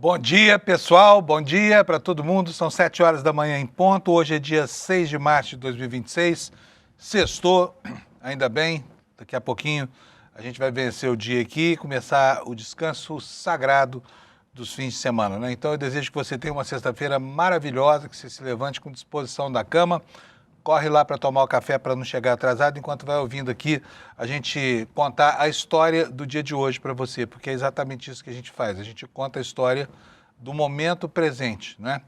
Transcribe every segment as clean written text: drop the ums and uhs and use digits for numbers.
Bom dia, pessoal. Bom dia para todo mundo. São 7 horas da manhã em ponto. Hoje é dia 6 de março de 2026. Sextou, ainda bem. Daqui a pouquinho a gente vai vencer o dia aqui e começar o descanso sagrado dos fins de semana, né? Então eu desejo que você tenha uma sexta-feira maravilhosa, que você se levante com disposição da cama. Corre lá para tomar o café para não chegar atrasado, enquanto vai ouvindo aqui a gente contar a história do dia de hoje para você, porque é exatamente isso que a gente faz. A gente conta a história do momento presente, né?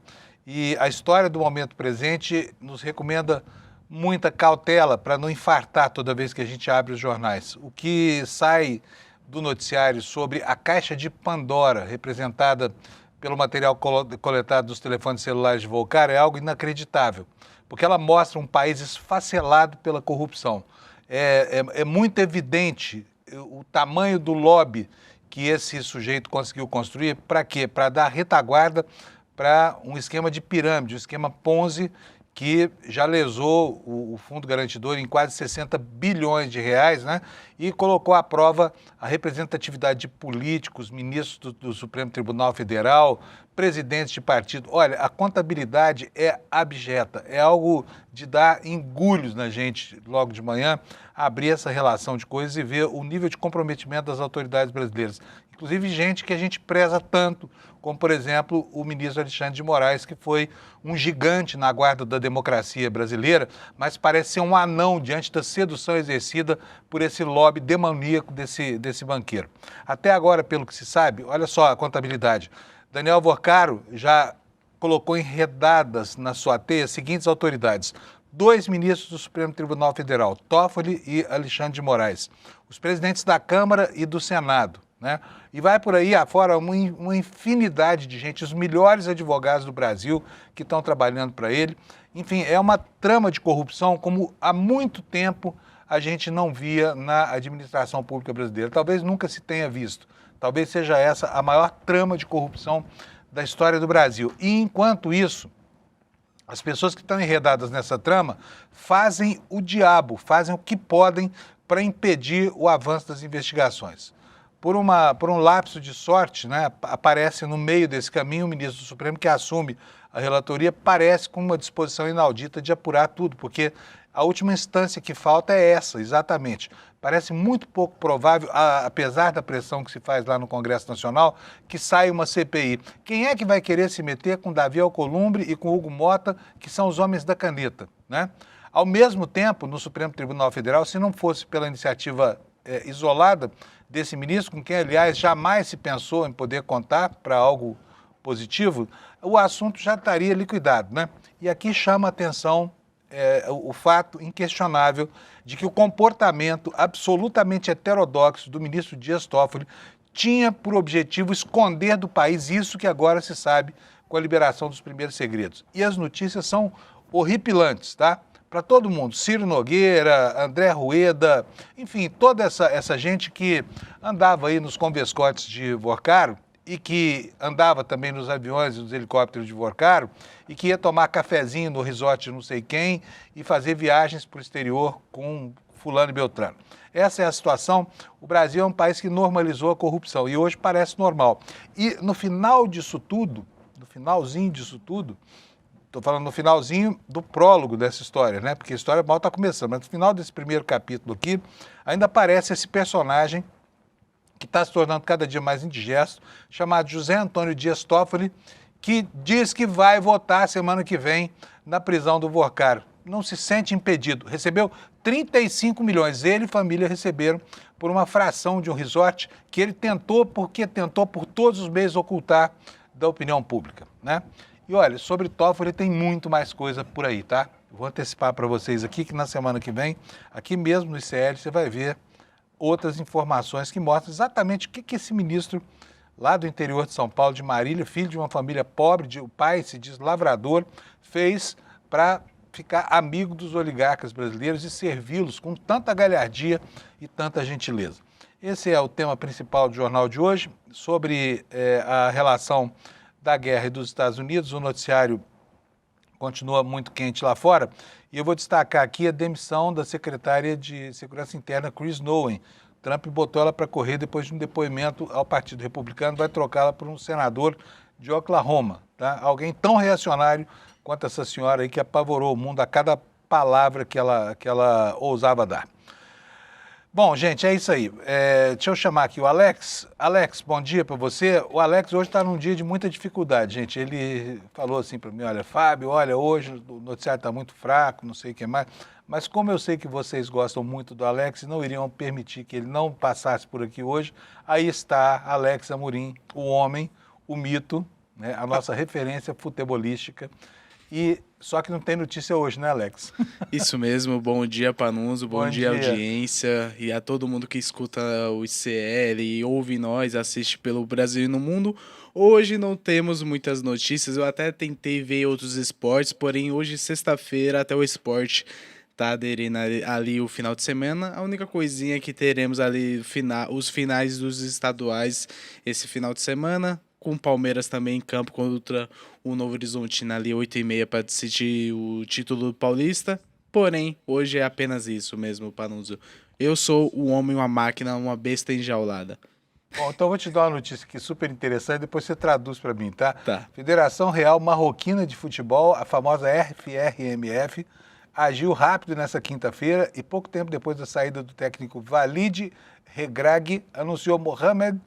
E a história do momento presente nos recomenda muita cautela para não infartar toda vez que a gente abre os jornais. O que sai do noticiário sobre a caixa de Pandora, representada pelo material coletado dos telefones celulares de Volcar, é algo inacreditável, porque ela mostra um país esfacelado pela corrupção. É muito evidente o tamanho do lobby que esse sujeito conseguiu construir. Para quê? Para dar retaguarda para um esquema de pirâmide, um esquema Ponzi, que já lesou o Fundo Garantidor em quase 60 bilhões de reais, né? E colocou à prova a representatividade de políticos, ministros do Supremo Tribunal Federal, presidentes de partido. Olha, a contabilidade é abjeta, é algo de dar engulhos na gente logo de manhã, abrir essa relação de coisas e ver o nível de comprometimento das autoridades brasileiras. Inclusive gente que a gente preza tanto, como, por exemplo, o ministro Alexandre de Moraes, que foi um gigante na guarda da democracia brasileira, mas parece ser um anão diante da sedução exercida por esse lobby demoníaco desse banqueiro. Até agora, pelo que se sabe, olha só a contabilidade. Daniel Vorcaro já colocou enredadas na sua teia as seguintes autoridades: 2 ministros do Supremo Tribunal Federal, Toffoli e Alexandre de Moraes, os presidentes da Câmara e do Senado, né? E vai por aí afora uma infinidade de gente, os melhores advogados do Brasil que estão trabalhando para ele. Enfim, é uma trama de corrupção como há muito tempo a gente não via na administração pública brasileira. Talvez nunca se tenha visto. Talvez seja essa a maior trama de corrupção da história do Brasil. E enquanto isso, as pessoas que estão enredadas nessa trama fazem o diabo, fazem o que podem para impedir o avanço das investigações. Por um lapso de sorte, né, aparece no meio desse caminho o ministro do Supremo, que assume a relatoria, parece com uma disposição inaudita de apurar tudo, porque a última instância que falta é essa, exatamente. Parece muito pouco provável, apesar da pressão que se faz lá no Congresso Nacional, que saia uma CPI. Quem é que vai querer se meter com Davi Alcolumbre e com Hugo Mota, que são os homens da caneta, né? Ao mesmo tempo, no Supremo Tribunal Federal, se não fosse pela iniciativa isolada desse ministro, com quem, aliás, jamais se pensou em poder contar para algo positivo, o assunto já estaria liquidado, né? E aqui chama a atenção o fato inquestionável de que o comportamento absolutamente heterodoxo do ministro Dias Toffoli tinha por objetivo esconder do país isso que agora se sabe com a liberação dos primeiros segredos. E as notícias são horripilantes, tá? Para todo mundo, Ciro Nogueira, André Rueda, enfim, toda essa gente que andava aí nos convescotes de Vorcaro e que andava também nos aviões e nos helicópteros de Vorcaro e que ia tomar cafezinho no resort de não sei quem e fazer viagens para o exterior com fulano e beltrano. Essa é a situação. O Brasil é um país que normalizou a corrupção e hoje parece normal. E no final disso tudo, no finalzinho disso tudo, estou falando no finalzinho do prólogo dessa história, né? Porque a história mal está começando, mas no final desse primeiro capítulo aqui, ainda aparece esse personagem que está se tornando cada dia mais indigesto, chamado José Antônio Dias Toffoli, que diz que vai votar semana que vem na prisão do Vorcaro. Não se sente impedido. Recebeu 35 milhões, ele e família receberam por uma fração de um resort que ele tentou por todos os meios ocultar da opinião pública, né? E olha, sobre Toffoli tem muito mais coisa por aí, tá? Eu vou antecipar para vocês aqui que na semana que vem, aqui mesmo no ICL, você vai ver outras informações que mostram exatamente o que esse ministro lá do interior de São Paulo, de Marília, filho de uma família pobre, o pai se diz lavrador, fez para ficar amigo dos oligarcas brasileiros e servi-los com tanta galhardia e tanta gentileza. Esse é o tema principal do jornal de hoje, sobre a relação da guerra e dos Estados Unidos. O noticiário continua muito quente lá fora. E eu vou destacar aqui a demissão da secretária de Segurança Interna, Chris Nowen. Trump botou ela para correr depois de um depoimento ao Partido Republicano, vai trocá-la por um senador de Oklahoma, tá? Alguém tão reacionário quanto essa senhora aí que apavorou o mundo a cada palavra que ela ousava dar. Bom, gente, é isso aí. Deixa eu chamar aqui o Alex. Alex, bom dia para você. O Alex hoje está num dia de muita dificuldade, gente. Ele falou assim para mim, olha, Fábio, olha, hoje o noticiário está muito fraco, não sei o que mais. Mas como eu sei que vocês gostam muito do Alex e não iriam permitir que ele não passasse por aqui hoje, aí está Alex Amorim, o homem, o mito, né, a nossa referência futebolística. E só que não tem notícia hoje, né, Alex? Isso mesmo, bom dia, Panunzio, bom dia, audiência, e a todo mundo que escuta o ICL e ouve nós, assiste pelo Brasil e no mundo. Hoje não temos muitas notícias, eu até tentei ver outros esportes, porém hoje, sexta-feira, até o esporte tá aderindo ali o final de semana. A única coisinha que teremos ali, os finais dos estaduais esse final de semana, com o Palmeiras também em campo contra o Novo Horizontino ali 8h30 para decidir o título paulista. Porém, hoje é apenas isso mesmo, Panunzio. Eu sou o homem, uma máquina, uma besta enjaulada. Bom, então eu vou te dar uma notícia aqui super interessante, depois você traduz para mim, tá? Tá. Federação Real Marroquina de Futebol, a famosa FRMF, agiu rápido nessa quinta-feira e pouco tempo depois da saída do técnico Walid Regragui, anunciou Mohamed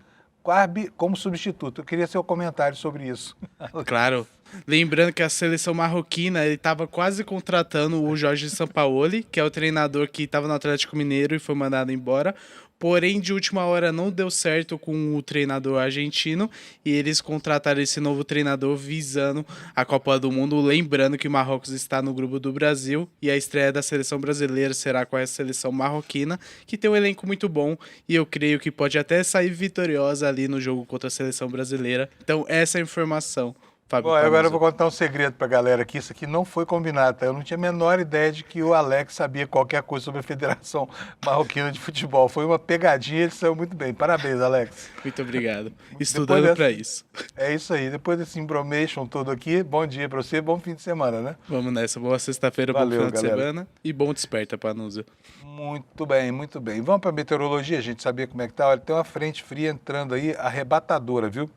Kouabi como substituto. Eu queria seu comentário sobre isso. Claro. Lembrando que a seleção marroquina, ele estava quase contratando o Jorge Sampaoli, que é o treinador que estava no Atlético Mineiro e foi mandado embora. Porém, de última hora não deu certo com o treinador argentino e eles contrataram esse novo treinador visando a Copa do Mundo. Lembrando que o Marrocos está no grupo do Brasil e a estreia da seleção brasileira será com a seleção marroquina, que tem um elenco muito bom e eu creio que pode até sair vitoriosa ali no jogo contra a seleção brasileira. Então, essa é a informação. Bom, agora eu vou contar um segredo pra galera aqui, isso aqui não foi combinado, tá? Eu não tinha a menor ideia de que o Alex sabia qualquer coisa sobre a Federação Marroquina de Futebol. Foi uma pegadinha, ele saiu muito bem. Parabéns, Alex. Muito obrigado. Estudando para isso. É isso aí. Depois desse embromation todo aqui, bom dia pra você, bom fim de semana, né? Vamos nessa. Boa sexta-feira, bom final de semana e bom desperta, Panunzio. Muito bem, muito bem. Vamos pra meteorologia, a gente sabia como é que tá. Olha, tem uma frente fria entrando aí, arrebatadora, viu?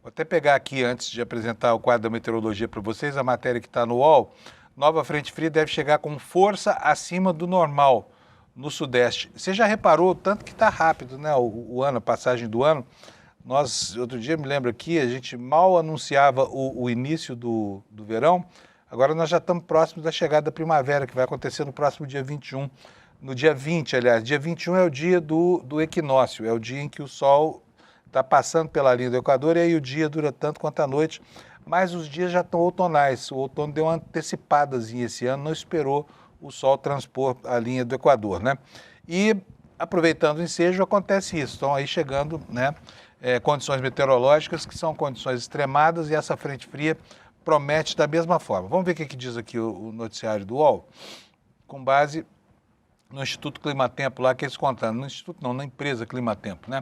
Vou até pegar aqui, antes de apresentar o quadro da meteorologia para vocês, a matéria que está no UOL. Nova frente fria deve chegar com força acima do normal no Sudeste. Você já reparou tanto que está rápido, né? O ano, a passagem do ano. Nós, outro dia, me lembro aqui, a gente mal anunciava o início do verão. Agora nós já estamos próximos da chegada da primavera, que vai acontecer no próximo dia 21. No dia 20, aliás, dia 21 é o dia do equinócio, é o dia em que o Sol está passando pela linha do Equador e aí o dia dura tanto quanto a noite, mas os dias já estão outonais. O outono deu uma antecipadazinha esse ano, não esperou o Sol transpor a linha do Equador, né? E aproveitando o ensejo, acontece isso. Estão aí chegando, né, condições meteorológicas que são condições extremadas e essa frente fria promete da mesma forma. Vamos ver o que diz aqui o noticiário do UOL, com base no Instituto Climatempo lá que eles contaram. No Instituto não, na empresa Climatempo, né?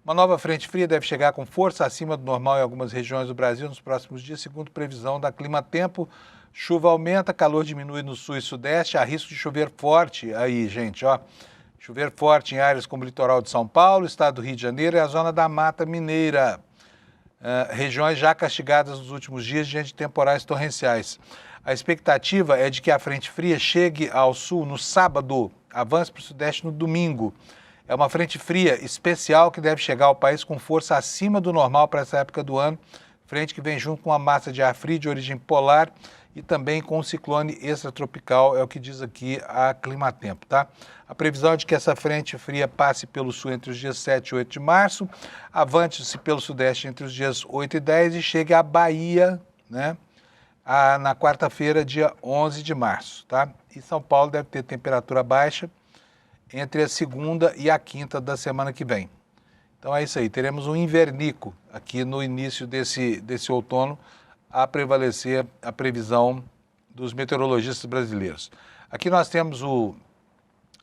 Uma nova frente fria deve chegar com força acima do normal em algumas regiões do Brasil nos próximos dias, segundo previsão da Climatempo. Chuva aumenta, calor diminui no sul e sudeste, há risco de chover forte aí, gente, ó. Chover forte em áreas como o litoral de São Paulo, estado do Rio de Janeiro e a zona da Mata Mineira. Regiões já castigadas nos últimos dias diante de temporais torrenciais. A expectativa é de que a frente fria chegue ao sul no sábado, avance para o sudeste no domingo. É uma frente fria especial que deve chegar ao país com força acima do normal para essa época do ano. Frente que vem junto com uma massa de ar frio de origem polar e também com um ciclone extratropical, é o que diz aqui a Climatempo, tá? A previsão é de que essa frente fria passe pelo sul entre os dias 7 e 8 de março, avante-se pelo sudeste entre os dias 8 e 10 e chegue à Bahia, né? Na quarta-feira, dia 11 de março, tá? E São Paulo deve ter temperatura baixa entre a segunda e a quinta da semana que vem. Então é isso aí, teremos um invernico aqui no início desse outono a prevalecer a previsão dos meteorologistas brasileiros. Aqui nós temos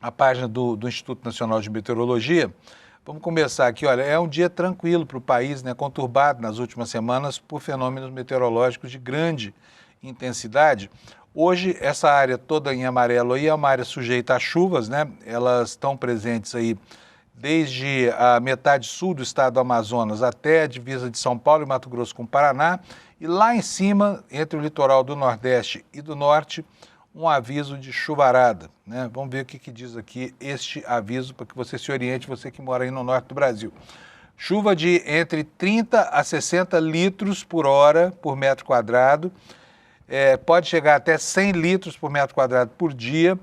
a página do Instituto Nacional de Meteorologia. Vamos começar aqui, olha, é um dia tranquilo para o país, né, conturbado nas últimas semanas por fenômenos meteorológicos de grande intensidade. Hoje, essa área toda em amarelo aí é uma área sujeita a chuvas, né? Elas estão presentes aí desde a metade sul do estado do Amazonas até a divisa de São Paulo e Mato Grosso com o Paraná. E lá em cima, entre o litoral do Nordeste e do Norte, um aviso de chuvarada, né? Vamos ver o que diz aqui este aviso para que você se oriente, você que mora aí no norte do Brasil. Chuva de entre 30 a 60 litros por hora por metro quadrado, pode chegar até 100 litros por metro quadrado por dia,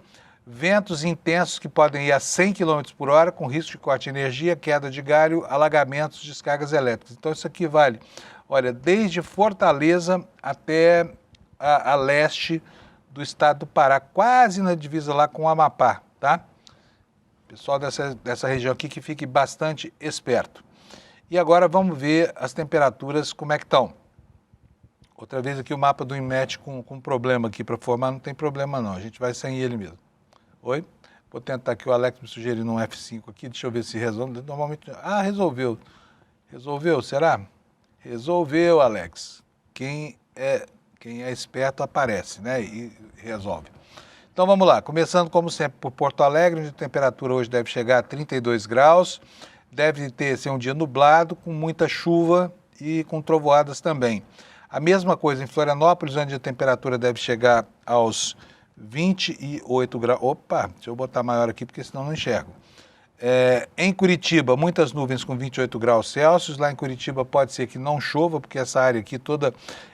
ventos intensos que podem ir a 100 km por hora, com risco de corte de energia, queda de galho, alagamentos, descargas elétricas. Então isso aqui vale, olha, desde Fortaleza até a leste do estado do Pará, quase na divisa lá com o Amapá, tá? Pessoal dessa região aqui que fique bastante esperto. E agora vamos ver as temperaturas, como é que estão. Outra vez aqui o mapa do INMET com problema aqui para formar, não tem problema não, a gente vai sem ele mesmo. Oi? Vou tentar aqui, o Alex me sugerindo um F5 aqui, deixa eu ver se resolve. Normalmente, resolveu. Resolveu, será? Resolveu, Alex. Quem é esperto aparece, né? E resolve. Então vamos lá, começando como sempre por Porto Alegre, onde a temperatura hoje deve chegar a 32 graus, deve ser um dia nublado, com muita chuva e com trovoadas também. A mesma coisa em Florianópolis, onde a temperatura deve chegar aos 28 graus. Opa, deixa eu botar maior aqui, porque senão não enxergo. Em Curitiba, muitas nuvens com 28 graus Celsius. Lá em Curitiba pode ser que não chova, porque essa área aqui toda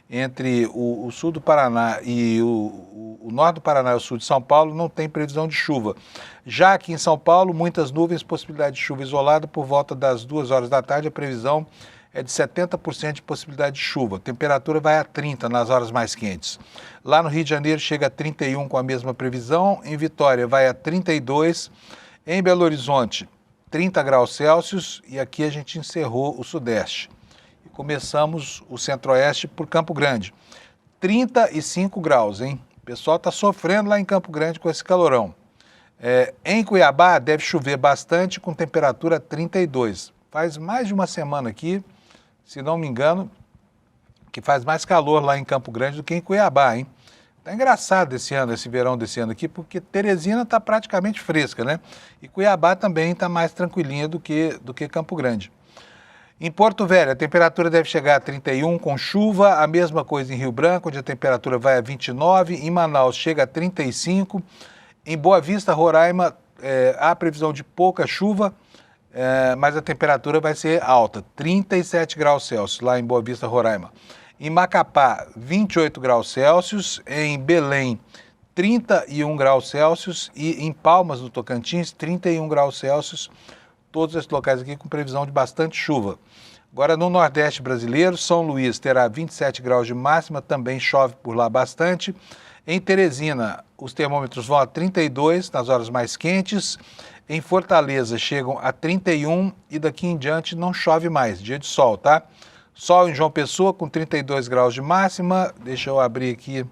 entre o sul do Paraná e o norte do Paraná e o sul de São Paulo não tem previsão de chuva. Já aqui em São Paulo, muitas nuvens, possibilidade de chuva isolada por volta das 2 horas da tarde. A previsão é de 70% de possibilidade de chuva. A temperatura vai a 30 nas horas mais quentes. Lá no Rio de Janeiro chega a 31 com a mesma previsão. Em Vitória vai a 32. Em Belo Horizonte, 30 graus Celsius. E aqui a gente encerrou o Sudeste. E começamos o Centro-Oeste por Campo Grande. 35 graus, hein? O pessoal está sofrendo lá em Campo Grande com esse calorão. Em Cuiabá deve chover bastante com temperatura 32. Faz mais de uma semana aqui, se não me engano, que faz mais calor lá em Campo Grande do que em Cuiabá, hein? Tá engraçado esse verão desse ano aqui, porque Teresina está praticamente fresca, né? E Cuiabá também está mais tranquilinha do que Campo Grande. Em Porto Velho, a temperatura deve chegar a 31 com chuva, a mesma coisa em Rio Branco, onde a temperatura vai a 29, em Manaus chega a 35, em Boa Vista, Roraima, há previsão de pouca chuva, mas a temperatura vai ser alta, 37 graus Celsius, lá em Boa Vista, Roraima. Em Macapá, 28 graus Celsius, em Belém, 31 graus Celsius e em Palmas, no Tocantins, 31 graus Celsius, todos esses locais aqui com previsão de bastante chuva. Agora, no Nordeste brasileiro, São Luís terá 27 graus de máxima, também chove por lá bastante. Em Teresina, os termômetros vão a 32 nas horas mais quentes. Em Fortaleza, chegam a 31 e daqui em diante não chove mais, dia de sol, tá? Sol em João Pessoa com 32 graus de máxima. Deixa eu abrir aqui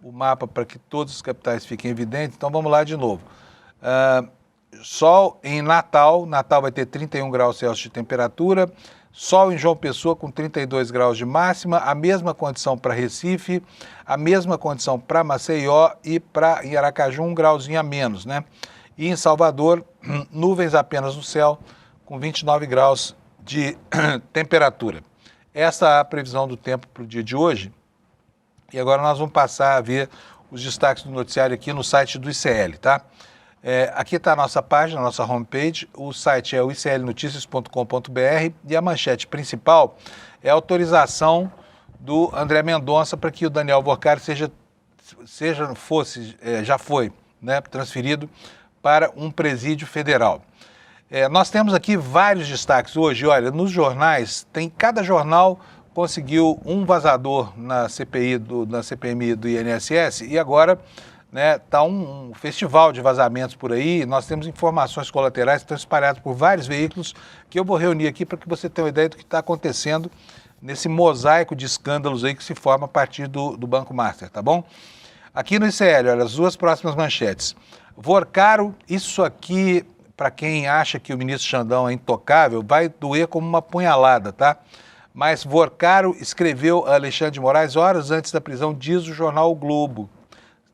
o mapa para que todas as capitais fiquem evidentes. Então vamos lá de novo. Sol em Natal vai ter 31 graus Celsius de temperatura. Sol em João Pessoa com 32 graus de máxima. A mesma condição para Recife, a mesma condição para Maceió e para Aracaju, 1 grauzinho a menos, né? E em Salvador, nuvens apenas no céu com 29 graus de temperatura. Essa é a previsão do tempo para o dia de hoje. E agora nós vamos passar a ver os destaques do noticiário aqui no site do ICL, tá? Aqui está a nossa página, a nossa homepage. O site é o iclnoticias.com.br e a manchete principal é a autorização do André Mendonça para que o Daniel Workari já foi, né, transferido para um presídio federal. Nós temos aqui vários destaques hoje. Olha, nos jornais, cada jornal conseguiu um vazador na CPMI do INSS e agora está um festival de vazamentos por aí. Nós temos informações colaterais que estão espalhadas por vários veículos que eu vou reunir aqui para que você tenha uma ideia do que está acontecendo nesse mosaico de escândalos aí que se forma a partir do Banco Master, tá bom? Aqui no ICL, olha, as duas próximas manchetes. Workari, isso aqui, para quem acha que o ministro Xandão é intocável, vai doer como uma punhalada, tá? Mas Workari escreveu a Alexandre de Moraes horas antes da prisão, diz o jornal O Globo,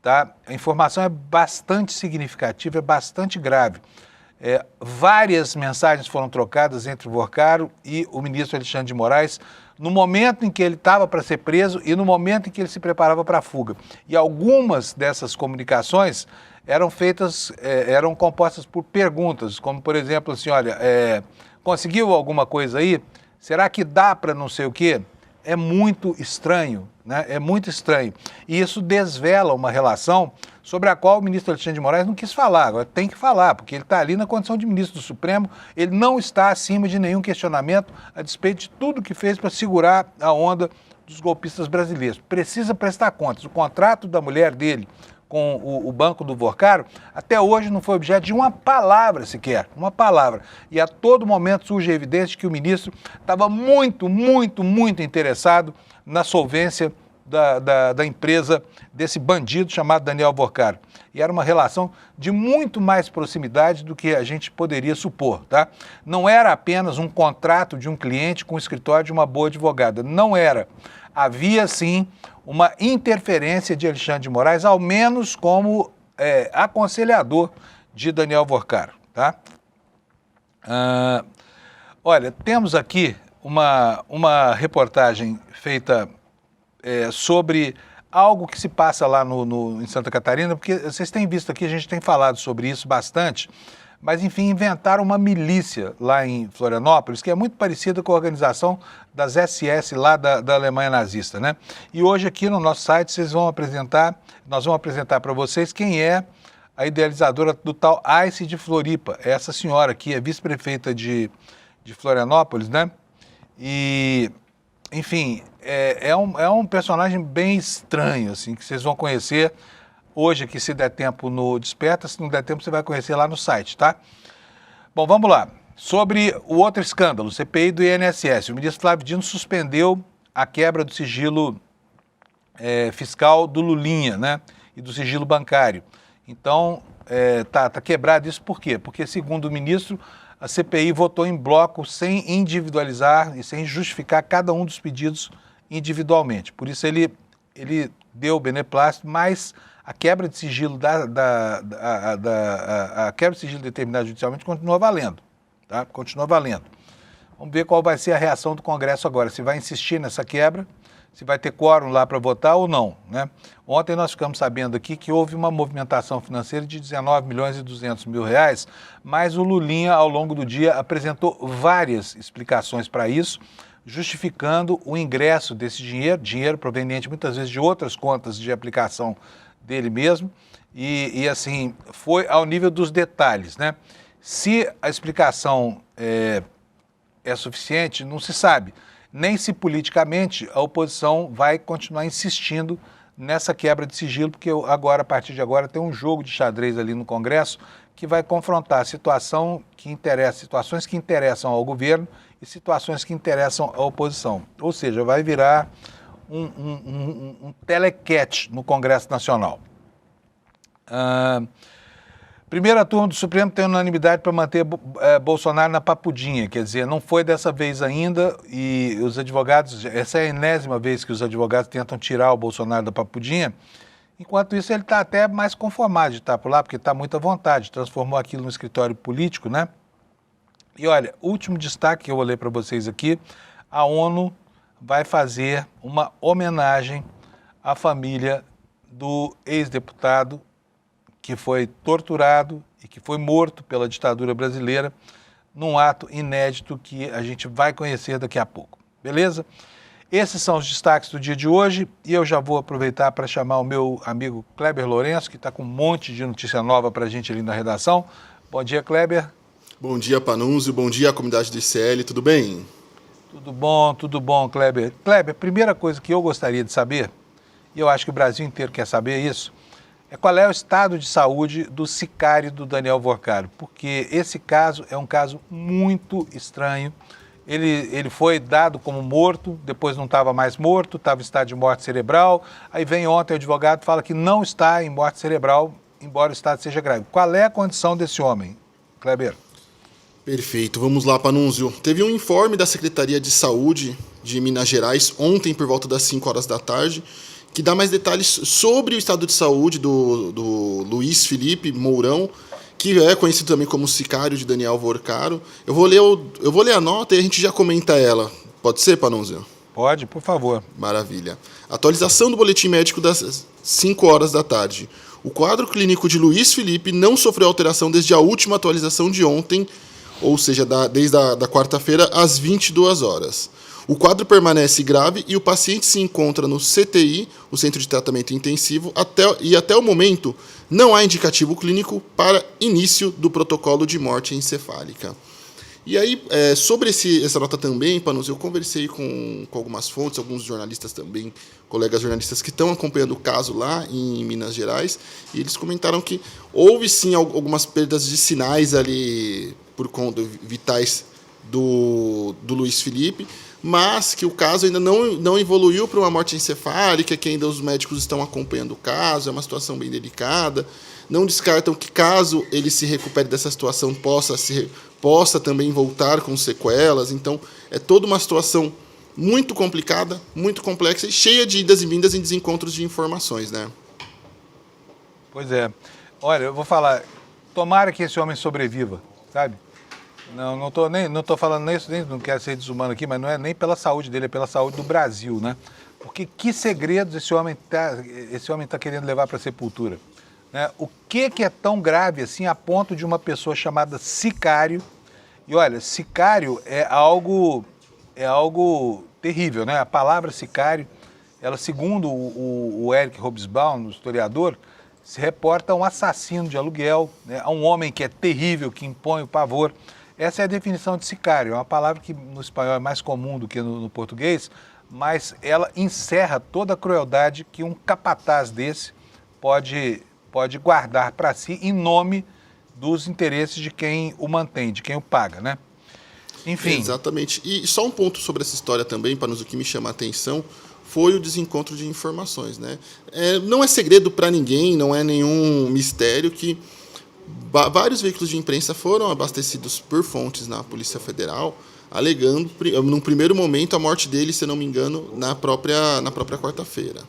tá? A informação é bastante significativa, é bastante grave. Várias mensagens foram trocadas entre o Vorcaro e o ministro Alexandre de Moraes no momento em que ele estava para ser preso e no momento em que ele se preparava para a fuga. E algumas dessas comunicações eram compostas por perguntas, como por exemplo assim, olha, conseguiu alguma coisa aí? Será que dá para não sei o quê? É muito estranho, né? É muito estranho. E isso desvela uma relação sobre a qual o ministro Alexandre de Moraes não quis falar. Agora tem que falar, porque ele está ali na condição de ministro do Supremo, ele não está acima de nenhum questionamento a despeito de tudo que fez para segurar a onda dos golpistas brasileiros. Precisa prestar contas. O contrato da mulher dele com o banco do Vorcaro, até hoje não foi objeto de uma palavra sequer, uma palavra. E a todo momento surge a evidência de que o ministro estava muito, muito, muito interessado na solvência da empresa desse bandido chamado Daniel Vorcaro. E era uma relação de muito mais proximidade do que a gente poderia supor, tá? Não era apenas um contrato de um cliente com o escritório de uma boa advogada, não era. Havia, sim, uma interferência de Alexandre de Moraes, ao menos como aconselhador de Daniel Vorcaro, tá? Olha, temos aqui uma reportagem feita sobre algo que se passa lá em Santa Catarina, porque vocês têm visto aqui, a gente tem falado sobre isso bastante, mas, enfim, inventaram uma milícia lá em Florianópolis, que é muito parecida com a organização das SS lá da Alemanha nazista, né? E hoje aqui no nosso site nós vamos apresentar para vocês quem é a idealizadora do tal ICE de Floripa. Essa senhora aqui é vice-prefeita de Florianópolis, né? E, enfim, é um personagem bem estranho, assim, que vocês vão conhecer hoje aqui, se der tempo no Desperta, se não der tempo você vai conhecer lá no site, tá? Bom, vamos lá. Sobre o outro escândalo, CPI do INSS, o ministro Flávio Dino suspendeu a quebra do sigilo fiscal do Lulinha, né? E do sigilo bancário. Então, tá quebrado isso por quê? Porque, segundo o ministro, a CPI votou em bloco sem individualizar e sem justificar cada um dos pedidos individualmente. Por isso ele deu o beneplácito, mas a quebra de sigilo a quebra de sigilo determinada judicialmente continua valendo, tá? Continua valendo. Vamos ver qual vai ser a reação do Congresso agora, se vai insistir nessa quebra, se vai ter quórum lá para votar ou não, né? Ontem nós ficamos sabendo aqui que houve uma movimentação financeira de 19 milhões e 200 mil reais, mas o Lulinha, ao longo do dia, apresentou várias explicações para isso, justificando o ingresso desse dinheiro proveniente muitas vezes de outras contas de aplicação dele mesmo, e assim, foi ao nível dos detalhes, né? Se a explicação é suficiente, não se sabe, nem se politicamente a oposição vai continuar insistindo nessa quebra de sigilo, porque agora, a partir de agora, tem um jogo de xadrez ali no Congresso que vai confrontar situações que interessam ao governo e situações que interessam à oposição. Ou seja, vai virar um telequete no Congresso Nacional. Primeira turma do Supremo tem unanimidade para manter Bolsonaro na papudinha, quer dizer, não foi dessa vez ainda e os advogados, essa é a enésima vez que os advogados tentam tirar o Bolsonaro da papudinha, enquanto isso ele está até mais conformado de estar por lá, porque está muito à vontade, transformou aquilo no escritório político, né? E olha, último destaque que eu vou ler para vocês aqui, a ONU vai fazer uma homenagem à família do ex-deputado que foi torturado e que foi morto pela ditadura brasileira num ato inédito que a gente vai conhecer daqui a pouco. Beleza? Esses são os destaques do dia de hoje e eu já vou aproveitar para chamar o meu amigo Kleber Lourenço, que está com um monte de notícia nova para a gente ali na redação. Bom dia, Kleber. Bom dia, Panunzio. Bom dia, comunidade do ICL. Tudo bem? Tudo bom, Kleber. Kleber, primeira coisa que eu gostaria de saber, e eu acho que o Brasil inteiro quer saber isso, é qual é o estado de saúde do sicário do Daniel Vorcaro, porque esse caso é um caso muito estranho. Ele foi dado como morto, depois não estava mais morto, estava em estado de morte cerebral, aí vem ontem o advogado e fala que não está em morte cerebral, embora o estado seja grave. Qual é a condição desse homem, Kleber? Perfeito, vamos lá, Panunzio. Teve um informe da Secretaria de Saúde de Minas Gerais ontem por volta das 5 horas da tarde, que dá mais detalhes sobre o estado de saúde do Luiz Felipe Mourão, que é conhecido também como Sicário de Daniel Vorcaro. Eu vou ler a nota e a gente já comenta ela. Pode ser, Panunzio? Pode, por favor. Maravilha. Atualização do boletim médico das 5 horas da tarde. O quadro clínico de Luiz Felipe não sofreu alteração desde a última atualização de ontem, ou seja, desde a quarta-feira, às 22 horas. O quadro permanece grave e o paciente se encontra no CTI, o Centro de Tratamento Intensivo, até o momento não há indicativo clínico para início do protocolo de morte encefálica. E aí, sobre essa nota também, Panunzio, eu conversei com algumas fontes, alguns jornalistas também, colegas jornalistas que estão acompanhando o caso lá em Minas Gerais, e eles comentaram que houve sim algumas perdas de sinais ali por conta vitais do Luiz Felipe, mas que o caso ainda não evoluiu para uma morte encefálica, que ainda os médicos estão acompanhando o caso, é uma situação bem delicada. Não descartam que, caso ele se recupere dessa situação, possa também voltar com sequelas. Então, é toda uma situação muito complicada, muito complexa e cheia de idas e vindas em desencontros de informações, né? Pois é. Olha, eu vou falar, tomara que esse homem sobreviva, sabe? Não tô falando isso, nem não quero ser desumano aqui, mas não é nem pela saúde dele, é pela saúde do Brasil, né? Porque que segredos esse homem tá querendo levar para a sepultura? Né? O que é tão grave assim a ponto de uma pessoa chamada Sicário? E olha, Sicário é algo terrível, né? A palavra Sicário, ela, segundo o Eric Hobsbawm, o historiador, se reporta a um assassino de aluguel, né? A um homem que é terrível, que impõe o pavor. Essa é a definição de sicário, é uma palavra que no espanhol é mais comum do que no português, mas ela encerra toda a crueldade que um capataz desse pode guardar para si em nome dos interesses de quem o mantém, de quem o paga, né? Enfim. Exatamente. E só um ponto sobre essa história também, para nos o que me chama a atenção, foi o desencontro de informações, né? Não é segredo para ninguém, não é nenhum mistério que vários veículos de imprensa foram abastecidos por fontes na Polícia Federal, alegando, num primeiro momento, a morte dele, se não me engano, na própria quarta-feira.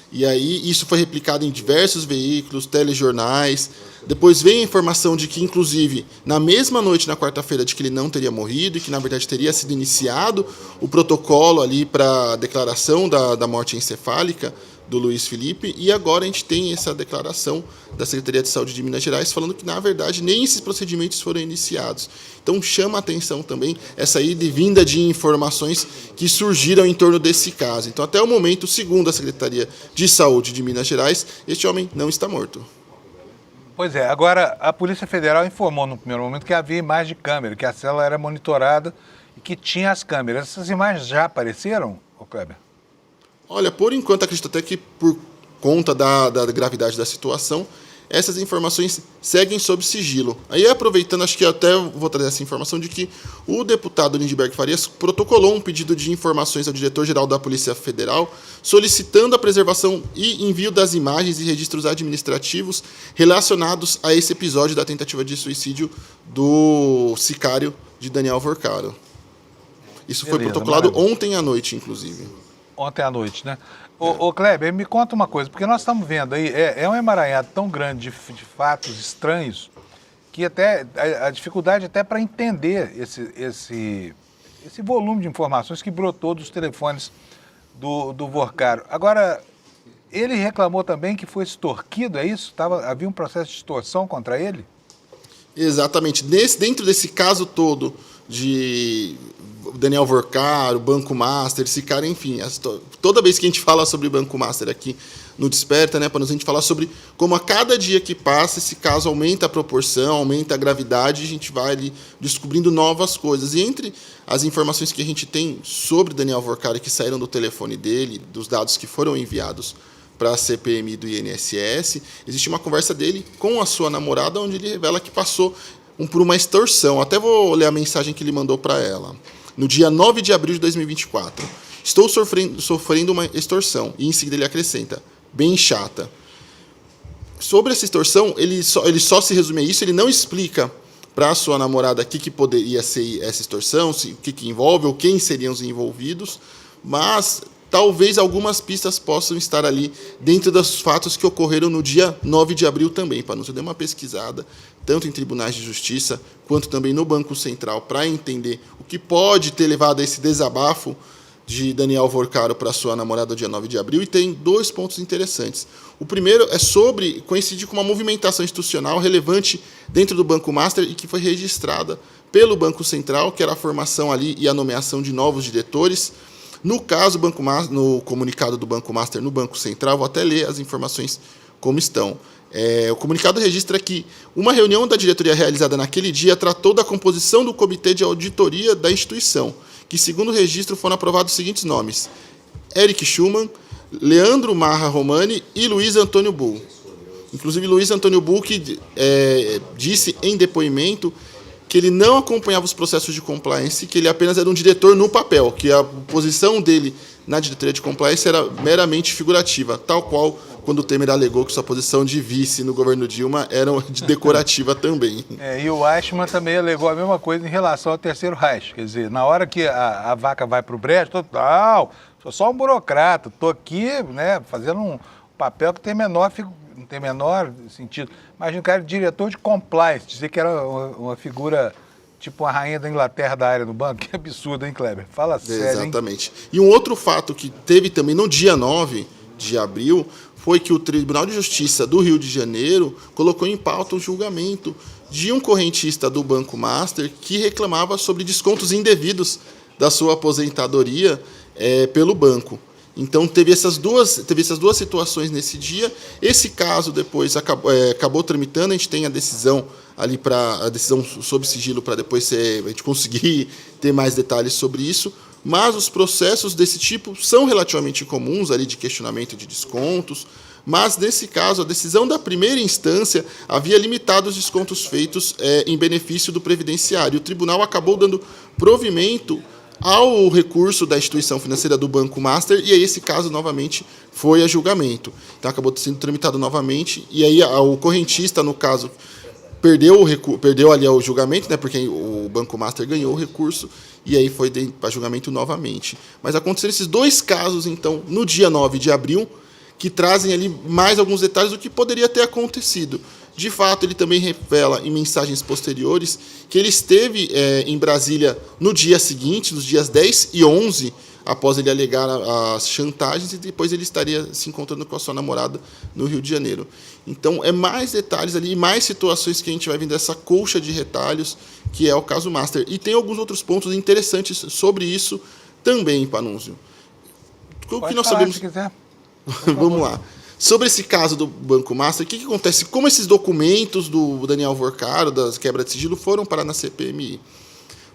E aí isso foi replicado em diversos veículos, telejornais. Depois veio a informação de que, inclusive, na mesma noite, na quarta-feira, de que ele não teria morrido e que, na verdade, teria sido iniciado o protocolo ali para a declaração da morte encefálica do Luiz Felipe. E agora a gente tem essa declaração da Secretaria de Saúde de Minas Gerais falando que, na verdade, nem esses procedimentos foram iniciados. Então chama a atenção também essa ida e vinda de informações que surgiram em torno desse caso. Então, até o momento, segundo a Secretaria de Saúde de Minas Gerais, este homem não está morto. Pois é, agora a Polícia Federal informou no primeiro momento que havia imagem de câmera, que a cela era monitorada e que tinha as câmeras. Essas imagens já apareceram, Kleber? Olha, por enquanto, acredito até que por conta da gravidade da situação, essas informações seguem sob sigilo. Aí, aproveitando, acho que até vou trazer essa informação de que o deputado Lindbergh Farias protocolou um pedido de informações ao diretor-geral da Polícia Federal, solicitando a preservação e envio das imagens e registros administrativos relacionados a esse episódio da tentativa de suicídio do sicário de Daniel Vorcaro. Isso foi protocolado ontem à noite, inclusive. Ontem à noite, né? Ô Kleber, me conta uma coisa, porque nós estamos vendo aí, é um emaranhado tão grande de fatos estranhos, que até a dificuldade até para entender esse volume de informações que brotou dos telefones do Vorcaro. Agora, ele reclamou também que foi extorquido, é isso? Havia um processo de extorsão contra ele? Exatamente. Dentro desse caso todo de Daniel Vorcaro, Banco Master, esse cara, enfim, toda vez que a gente fala sobre Banco Master aqui no Desperta, né, para a gente falar sobre como a cada dia que passa esse caso aumenta a proporção, aumenta a gravidade, a gente vai ali descobrindo novas coisas. E entre as informações que a gente tem sobre Daniel Vorcaro que saíram do telefone dele, dos dados que foram enviados para a CPMI do INSS, existe uma conversa dele com a sua namorada onde ele revela que passou por uma extorsão. Até vou ler a mensagem que ele mandou para ela. No dia 9 de abril de 2024, estou sofrendo uma extorsão. E em seguida ele acrescenta, bem chata. Sobre essa extorsão, ele só se resume a isso, ele não explica para a sua namorada o que poderia ser essa extorsão, o que envolve ou quem seriam os envolvidos, mas talvez algumas pistas possam estar ali dentro dos fatos que ocorreram no dia 9 de abril também, Panunzio. Eu dei uma pesquisada, tanto em tribunais de justiça, quanto também no Banco Central, para entender o que pode ter levado a esse desabafo de Daniel Vorcaro para sua namorada no dia 9 de abril, e tem 2 pontos interessantes. O primeiro é sobre coincidir com uma movimentação institucional relevante dentro do Banco Master e que foi registrada pelo Banco Central, que era a formação ali e a nomeação de novos diretores. No caso, no comunicado do Banco Master no Banco Central, vou até ler as informações como estão. O comunicado registra que uma reunião da diretoria realizada naquele dia tratou da composição do comitê de auditoria da instituição, que, segundo o registro, foram aprovados os seguintes nomes: Eric Schumann, Leandro Marra Romani e Luiz Antônio Bull. Inclusive, Luiz Antônio Bull, que disse em depoimento que ele não acompanhava os processos de compliance, que ele apenas era um diretor no papel, que a posição dele na diretoria de compliance era meramente figurativa, tal qual quando o Temer alegou que sua posição de vice no governo Dilma era decorativa também. E o Eichmann também alegou a mesma coisa em relação ao Terceiro Reich. Quer dizer, na hora que a vaca vai para o brejo, sou só um burocrata, estou aqui, né, fazendo um papel que não tem menor sentido. Imagina o cara diretor de compliance, dizer que era uma figura tipo uma rainha da Inglaterra da área do banco. Que absurdo, hein, Kleber? Fala sério, exatamente. Hein? E um outro fato que teve também no dia 9 de abril foi que o Tribunal de Justiça do Rio de Janeiro colocou em pauta o julgamento de um correntista do Banco Master que reclamava sobre descontos indevidos da sua aposentadoria pelo banco. Então, teve essas duas situações nesse dia. Esse caso depois acabou tramitando, a gente tem a decisão ali a decisão sob sigilo para depois a gente conseguir ter mais detalhes sobre isso. Mas os processos desse tipo são relativamente comuns, ali de questionamento de descontos, mas, nesse caso, a decisão da primeira instância havia limitado os descontos feitos em benefício do previdenciário. O tribunal acabou dando provimento ao recurso da instituição financeira do Banco Master, e aí esse caso, novamente, foi a julgamento. Então, acabou sendo tramitado novamente, e aí o correntista, no caso, perdeu ali o julgamento, né, porque o Banco Master ganhou o recurso, e aí foi para julgamento novamente. Mas aconteceram esses 2 casos, então, no dia 9 de abril, que trazem ali mais alguns detalhes do que poderia ter acontecido. De fato, ele também revela em mensagens posteriores que ele esteve em Brasília no dia seguinte, nos dias 10 e 11, após ele alegar as chantagens, e depois ele estaria se encontrando com a sua namorada no Rio de Janeiro. Então, mais detalhes ali, mais situações que a gente vai vendo dessa colcha de retalhos, que é o caso Master. E tem alguns outros pontos interessantes sobre isso também, Panunzio. O que nós sabemos? Se quiser. Vamos lá. Sobre esse caso do Banco Master, o que acontece? Como esses documentos do Daniel Vorcaro, das quebras de sigilo, foram parar na CPMI?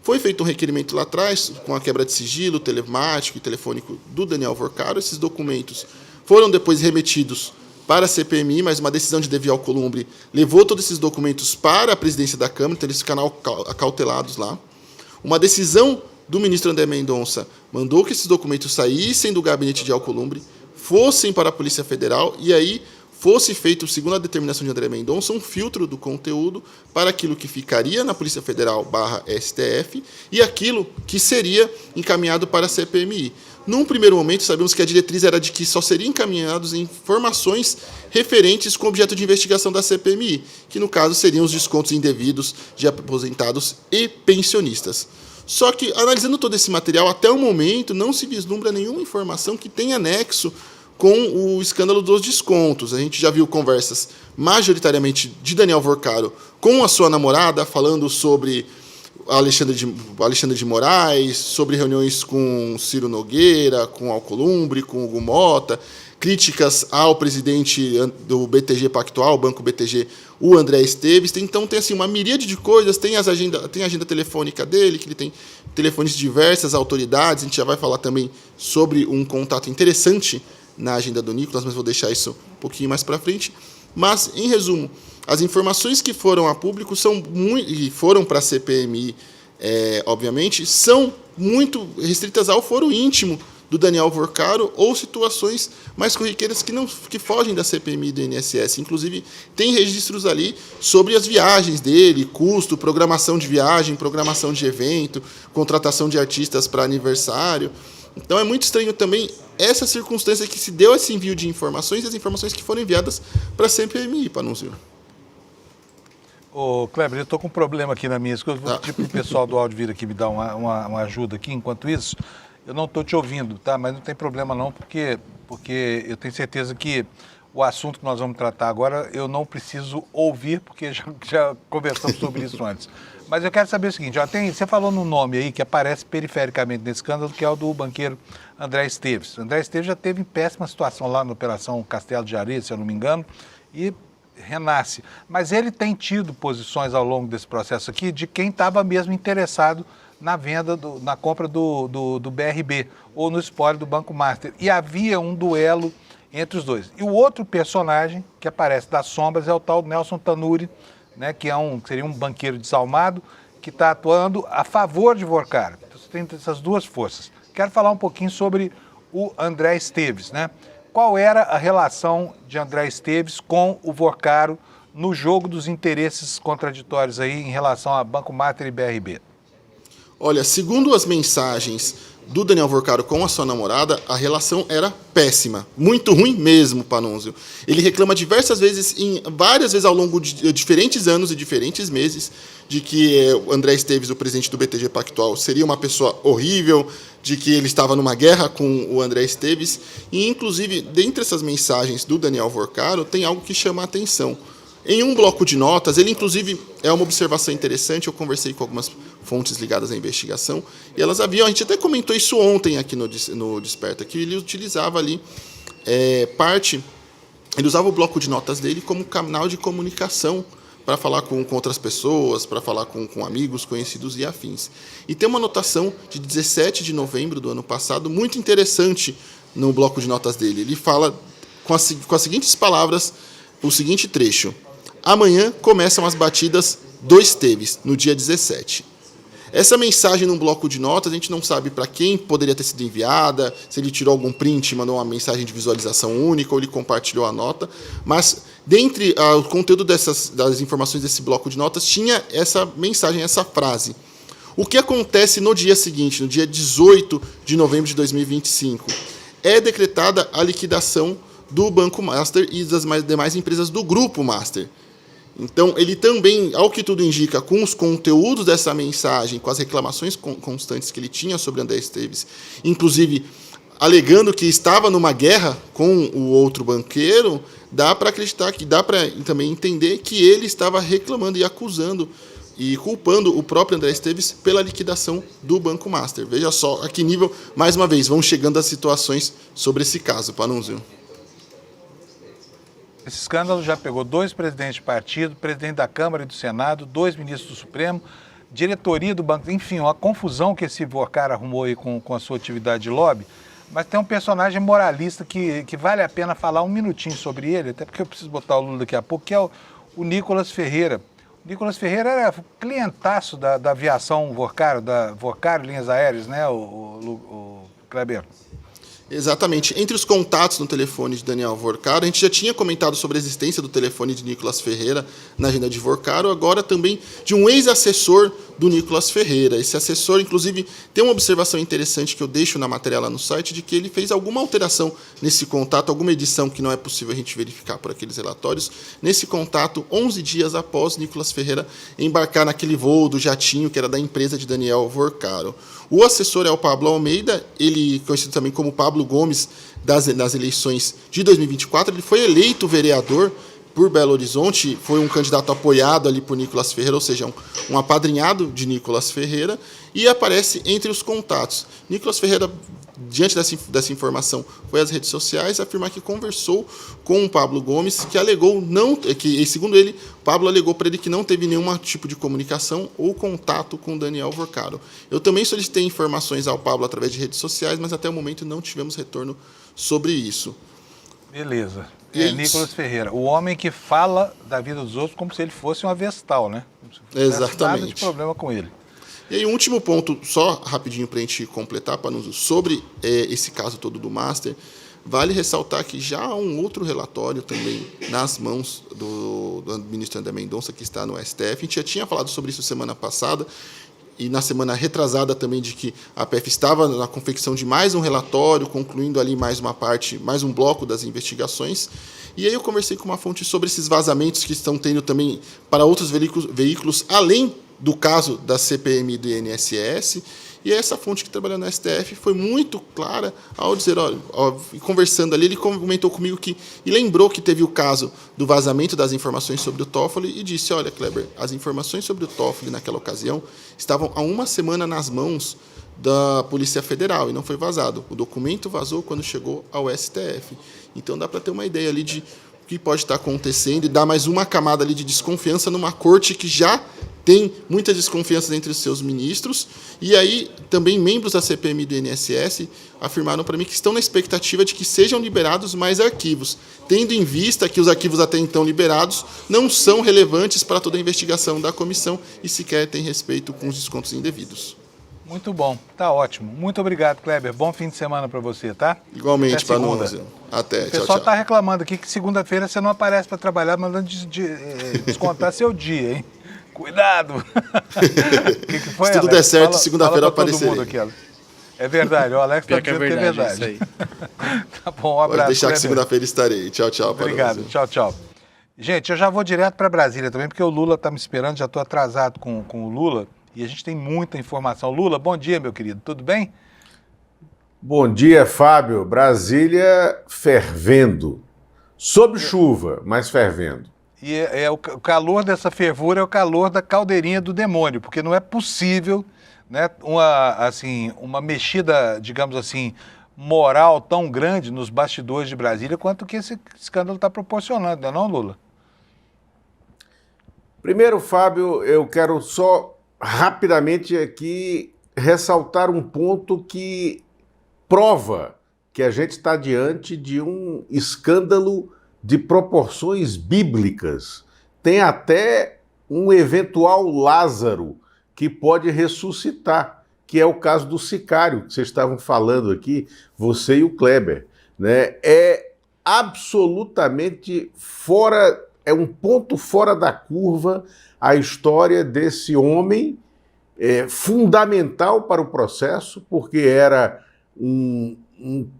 Foi feito um requerimento lá atrás, com a quebra de sigilo telemático e telefônico do Daniel Vorcaro. Esses documentos foram depois remetidos para a CPMI, mas uma decisão de Davi Alcolumbre levou todos esses documentos para a presidência da Câmara, então eles ficaram acautelados lá. Uma decisão do ministro André Mendonça mandou que esses documentos saíssem do gabinete de Alcolumbre, fossem para a Polícia Federal, e aí fosse feito, segundo a determinação de André Mendonça, um filtro do conteúdo para aquilo que ficaria na Polícia Federal /STF e aquilo que seria encaminhado para a CPMI. Num primeiro momento, sabemos que a diretriz era de que só seriam encaminhados informações referentes com objeto de investigação da CPMI, que no caso seriam os descontos indevidos de aposentados e pensionistas. Só que, analisando todo esse material, até o momento não se vislumbra nenhuma informação que tenha nexo com o escândalo dos descontos. A gente já viu conversas majoritariamente de Daniel Vorcaro com a sua namorada, falando sobre Alexandre de Moraes, sobre reuniões com Ciro Nogueira, com Alcolumbre, com Hugo Mota, críticas ao presidente do BTG Pactual, Banco BTG, o André Esteves. Então tem assim, uma miríade de coisas, tem a agenda telefônica dele, que ele tem telefones de diversas autoridades. A gente já vai falar também sobre um contato interessante na agenda do Nicolas, mas vou deixar isso um pouquinho mais para frente. Mas, em resumo, as informações que foram a público e foram para a CPMI, obviamente, são muito restritas ao foro íntimo do Daniel Vorcaro ou situações mais corriqueiras que fogem da CPMI e do INSS. Inclusive, tem registros ali sobre as viagens dele, custo, programação de viagem, programação de evento, contratação de artistas para aniversário. Então, é muito estranho também essa circunstância que se deu esse envio de informações e as informações que foram enviadas para a CPMI, Panunzio. Ô, Kleber, eu estou com um problema aqui na minha escuta. Vou pedir para o pessoal do áudio vir aqui me dar uma ajuda aqui. Enquanto isso, eu não estou te ouvindo, tá? Mas não tem problema não, porque eu tenho certeza que o assunto que nós vamos tratar agora eu não preciso ouvir, porque já conversamos sobre isso antes. Mas eu quero saber o seguinte, você falou num nome aí que aparece perifericamente nesse escândalo, que é o do banqueiro André Esteves. André Esteves já teve em péssima situação lá na Operação Castelo de Areia, se eu não me engano, e renasce. Mas ele tem tido posições ao longo desse processo aqui de quem estava mesmo interessado na venda, na compra do BRB, ou no espólio do Banco Master. E havia um duelo entre os dois. E o outro personagem que aparece das sombras é o tal Nelson Tanuri, né, que seria um banqueiro desalmado, que está atuando a favor de Vorcaro. Então, você tem essas duas forças. Quero falar um pouquinho sobre o André Esteves, né? Qual era a relação de André Esteves com o Vorcaro no jogo dos interesses contraditórios aí em relação a Banco Master e BRB? Olha, segundo as mensagens do Daniel Vorcaro com a sua namorada, a relação era péssima. Muito ruim mesmo, Panunzio. Ele reclama várias vezes ao longo de diferentes anos e diferentes meses, de que o André Esteves, o presidente do BTG Pactual, seria uma pessoa horrível, de que ele estava numa guerra com o André Esteves. E, inclusive, dentre essas mensagens do Daniel Vorcaro, tem algo que chama a atenção. Em um bloco de notas, ele inclusive é uma observação interessante, eu conversei com algumas fontes ligadas à investigação, e elas haviam, a gente até comentou isso ontem aqui no Desperta, que ele utilizava ali ele usava o bloco de notas dele como canal de comunicação para falar com outras pessoas, para falar com amigos, conhecidos e afins. E tem uma anotação de 17 de novembro do ano passado, muito interessante no bloco de notas dele. Ele fala com as seguintes palavras, o seguinte trecho: amanhã começam as batidas do Esteves, no dia 17. Essa mensagem num bloco de notas, a gente não sabe para quem poderia ter sido enviada, se ele tirou algum print, mandou uma mensagem de visualização única ou ele compartilhou a nota, mas dentre o conteúdo das informações desse bloco de notas tinha essa mensagem, essa frase. O que acontece no dia seguinte, no dia 18 de novembro de 2025? É decretada a liquidação do Banco Master e das demais empresas do Grupo Master. Então, ele também, ao que tudo indica, com os conteúdos dessa mensagem, com as reclamações constantes que ele tinha sobre André Esteves, inclusive alegando que estava numa guerra com o outro banqueiro, dá para acreditar, dá para também entender que ele estava reclamando e acusando e culpando o próprio André Esteves pela liquidação do Banco Master. Veja só a que nível, mais uma vez, vão chegando as situações sobre esse caso, Panunzio. Esse escândalo já pegou 2 presidentes de partido, presidente da Câmara e do Senado, 2 ministros do Supremo, diretoria do banco, enfim, uma confusão que esse Vorcaro arrumou aí com a sua atividade de lobby. Mas tem um personagem moralista que vale a pena falar um minutinho sobre ele, até porque eu preciso botar o Lula daqui a pouco, que é o Nicolas Ferreira. O Nicolas Ferreira era clientaço da aviação Vorcaro, da Vorcaro Linhas Aéreas, né, o Kleber? Exatamente. Entre os contatos no telefone de Daniel Vorcaro, a gente já tinha comentado sobre a existência do telefone de Nicolas Ferreira na agenda de Vorcaro, agora também de um ex-assessor do Nicolas Ferreira. Esse assessor, inclusive, tem uma observação interessante que eu deixo na matéria lá no site, de que ele fez alguma alteração nesse contato, alguma edição que não é possível a gente verificar por aqueles relatórios, nesse contato 11 dias após Nicolas Ferreira embarcar naquele voo do jatinho que era da empresa de Daniel Vorcaro. O assessor é o Pablo Almeida, ele conhecido também como Pablo Gomes das eleições de 2024, ele foi eleito vereador por Belo Horizonte, foi um candidato apoiado ali por Nicolas Ferreira, ou seja, um apadrinhado de Nicolas Ferreira, e aparece entre os contatos. Nicolas Ferreira, diante dessa informação, foi às redes sociais afirmar que conversou com o Pablo Gomes, que alegou segundo ele, Pablo alegou para ele que não teve nenhum tipo de comunicação ou contato com Daniel Vorcaro. Eu também solicitei informações ao Pablo através de redes sociais, mas até o momento não tivemos retorno sobre isso. Beleza. Nicolas Ferreira, o homem que fala da vida dos outros como se ele fosse uma vestal, né? Exatamente. Nada de problema com ele. E aí, um último ponto, só rapidinho para a gente completar, Panunzio, sobre esse caso todo do Master, vale ressaltar que já há um outro relatório também nas mãos do ministro André Mendonça, que está no STF. A gente já tinha falado sobre isso semana passada. e na semana retrasada também de que a PF estava na confecção de mais um relatório, concluindo ali mais uma parte, mais um bloco das investigações. E aí eu conversei com uma fonte sobre esses vazamentos que estão tendo também para outros veículos além do caso da CPMI do INSS. E essa fonte que trabalha no STF foi muito clara ao dizer, conversando ali, ele comentou comigo e lembrou que teve o caso do vazamento das informações sobre o Toffoli e disse, olha, Kleber, as informações sobre o Toffoli naquela ocasião estavam há uma semana nas mãos da Polícia Federal e não foi vazado. O documento vazou quando chegou ao STF. Então dá para ter uma ideia ali de o que pode estar acontecendo e dar mais uma camada ali de desconfiança numa corte que já tem muita desconfiança entre os seus ministros, e aí também membros da CPMI do INSS afirmaram para mim que estão na expectativa de que sejam liberados mais arquivos, tendo em vista que os arquivos até então liberados não são relevantes para toda a investigação da comissão e sequer têm respeito com os descontos indevidos. Muito bom, tá ótimo. Muito obrigado, Kleber. Bom fim de semana para você, tá? Igualmente, Panunzio. Até, tchau, tchau. O pessoal está reclamando aqui que segunda-feira você não aparece para trabalhar, mandando descontar seu dia, hein? Cuidado! que foi, se tudo Alex? der certo, segunda-feira eu aparecerei. É verdade, o Alex está dizendo que é verdade. Isso aí. Tá bom, um abraço. Pode deixar que segunda-feira estarei. Tchau, tchau. Obrigado, tchau, tchau. Gente, eu já vou direto para Brasília também, porque o Lula está me esperando, já estou atrasado com o Lula, e a gente tem muita informação. Lula, bom dia, meu querido, tudo bem? Bom dia, Fábio. Brasília fervendo. Sob chuva, mas fervendo. E o calor dessa fervura é o calor da caldeirinha do demônio, porque não é possível, né, uma mexida, digamos assim, moral tão grande nos bastidores de Brasília quanto que esse escândalo está proporcionando, não é não, Lula? Primeiro, Fábio, eu quero só rapidamente aqui ressaltar um ponto que prova que a gente está diante de um escândalo de proporções bíblicas. Tem até um eventual Lázaro que pode ressuscitar, que é o caso do sicário, que vocês estavam falando aqui, você e o Kleber, né? É absolutamente fora, é um ponto fora da curva a história desse homem, fundamental para o processo, porque era um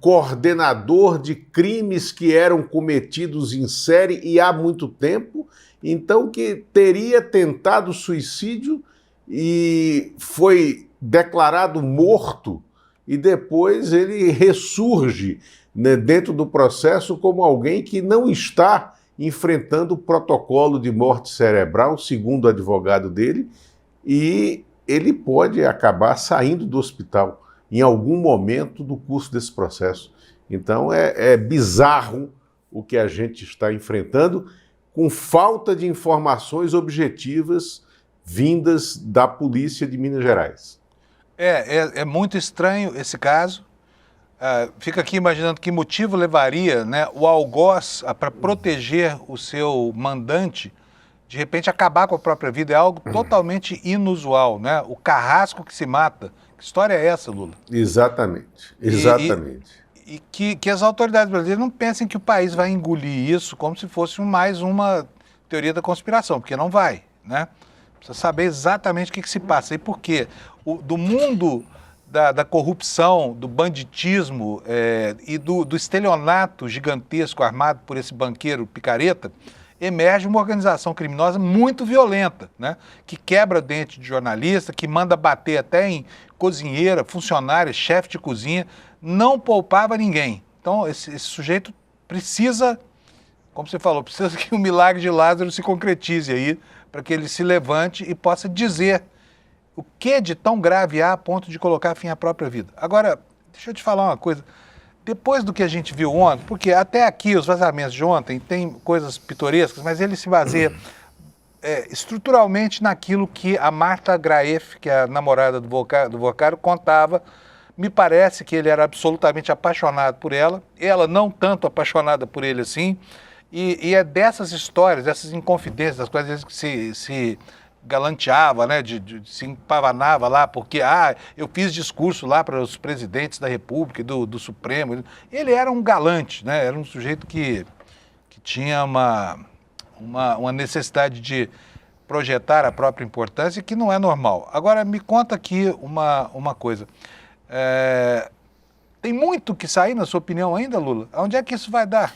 coordenador de crimes que eram cometidos em série e há muito tempo, então que teria tentado suicídio e foi declarado morto e depois ele ressurge, né, dentro do processo como alguém que não está enfrentando o protocolo de morte cerebral, segundo o advogado dele, e ele pode acabar saindo do hospital em algum momento do curso desse processo. Então é bizarro o que a gente está enfrentando, com falta de informações objetivas vindas da polícia de Minas Gerais. É muito estranho esse caso. Fica aqui imaginando que motivo levaria, né, o algoz para proteger o seu mandante, de repente acabar com a própria vida. É algo totalmente inusual, né? O carrasco que se mata. Que história é essa, Lula? Exatamente. E que as autoridades brasileiras não pensem que o país vai engolir isso como se fosse mais uma teoria da conspiração, porque não vai, né? Precisa saber exatamente o que se passa e por quê. Do mundo da corrupção, do banditismo e do estelionato gigantesco armado por esse banqueiro picareta, emerge uma organização criminosa muito violenta, né? Que quebra dente de jornalista, que manda bater até em cozinheira, funcionária, chefe de cozinha, não poupava ninguém. Então, esse sujeito precisa, como você falou, precisa que o milagre de Lázaro se concretize aí, para que ele se levante e possa dizer o que de tão grave há a ponto de colocar fim à própria vida. Agora, deixa eu te falar uma coisa. Depois do que a gente viu ontem, porque até aqui os vazamentos de ontem tem coisas pitorescas, mas ele se baseia estruturalmente naquilo que a Marta Graef, que é a namorada do Vocário, contava. Me parece que ele era absolutamente apaixonado por ela não tanto apaixonada por ele assim, e é dessas histórias, dessas inconfidências, das coisas que se galanteava, né, se empavanava lá, porque eu fiz discurso lá para os presidentes da República e do Supremo. Ele era um galante, né, era um sujeito que tinha uma necessidade de projetar a própria importância, que não é normal. Agora, me conta aqui uma coisa. Tem muito que sair, na sua opinião, ainda, Lula? Onde é que isso vai dar?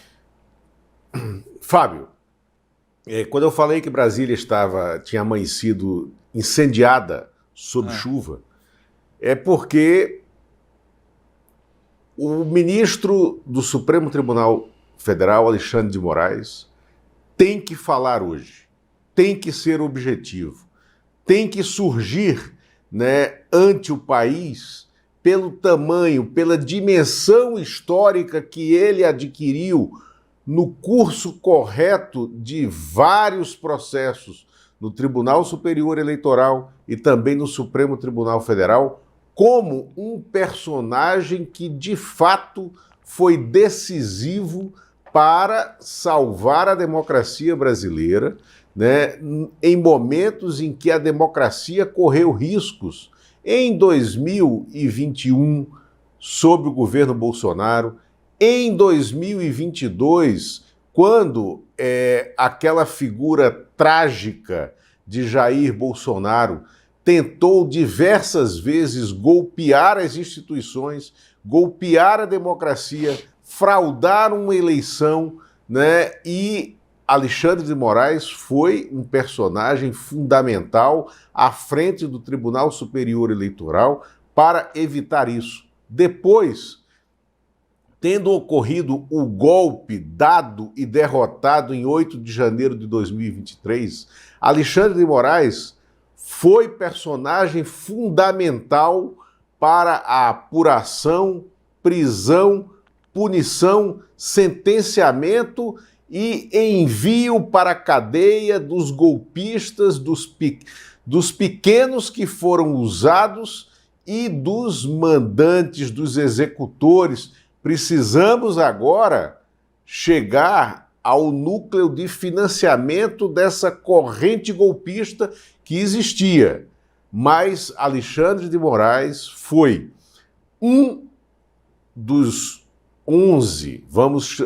Fábio, quando eu falei que Brasília tinha amanhecido incendiada sob chuva, é porque o ministro do Supremo Tribunal Federal, Alexandre de Moraes, tem que falar hoje, tem que ser objetivo, tem que surgir, né, ante o país pelo tamanho, pela dimensão histórica que ele adquiriu no curso correto de vários processos no Tribunal Superior Eleitoral e também no Supremo Tribunal Federal, como um personagem que, de fato, foi decisivo para salvar a democracia brasileira, né, em momentos em que a democracia correu riscos. Em 2021, sob o governo Bolsonaro, em 2022, quando aquela figura trágica de Jair Bolsonaro tentou diversas vezes golpear as instituições, golpear a democracia, fraudar uma eleição, né? E Alexandre de Moraes foi um personagem fundamental à frente do Tribunal Superior Eleitoral para evitar isso. Depois, tendo ocorrido o golpe dado e derrotado em 8 de janeiro de 2023, Alexandre de Moraes foi personagem fundamental para a apuração, prisão, punição, sentenciamento e envio para a cadeia dos golpistas, dos pequenos que foram usados e dos mandantes, dos executores. Precisamos agora chegar ao núcleo de financiamento dessa corrente golpista que existia. Mas Alexandre de Moraes foi um dos 11, vamos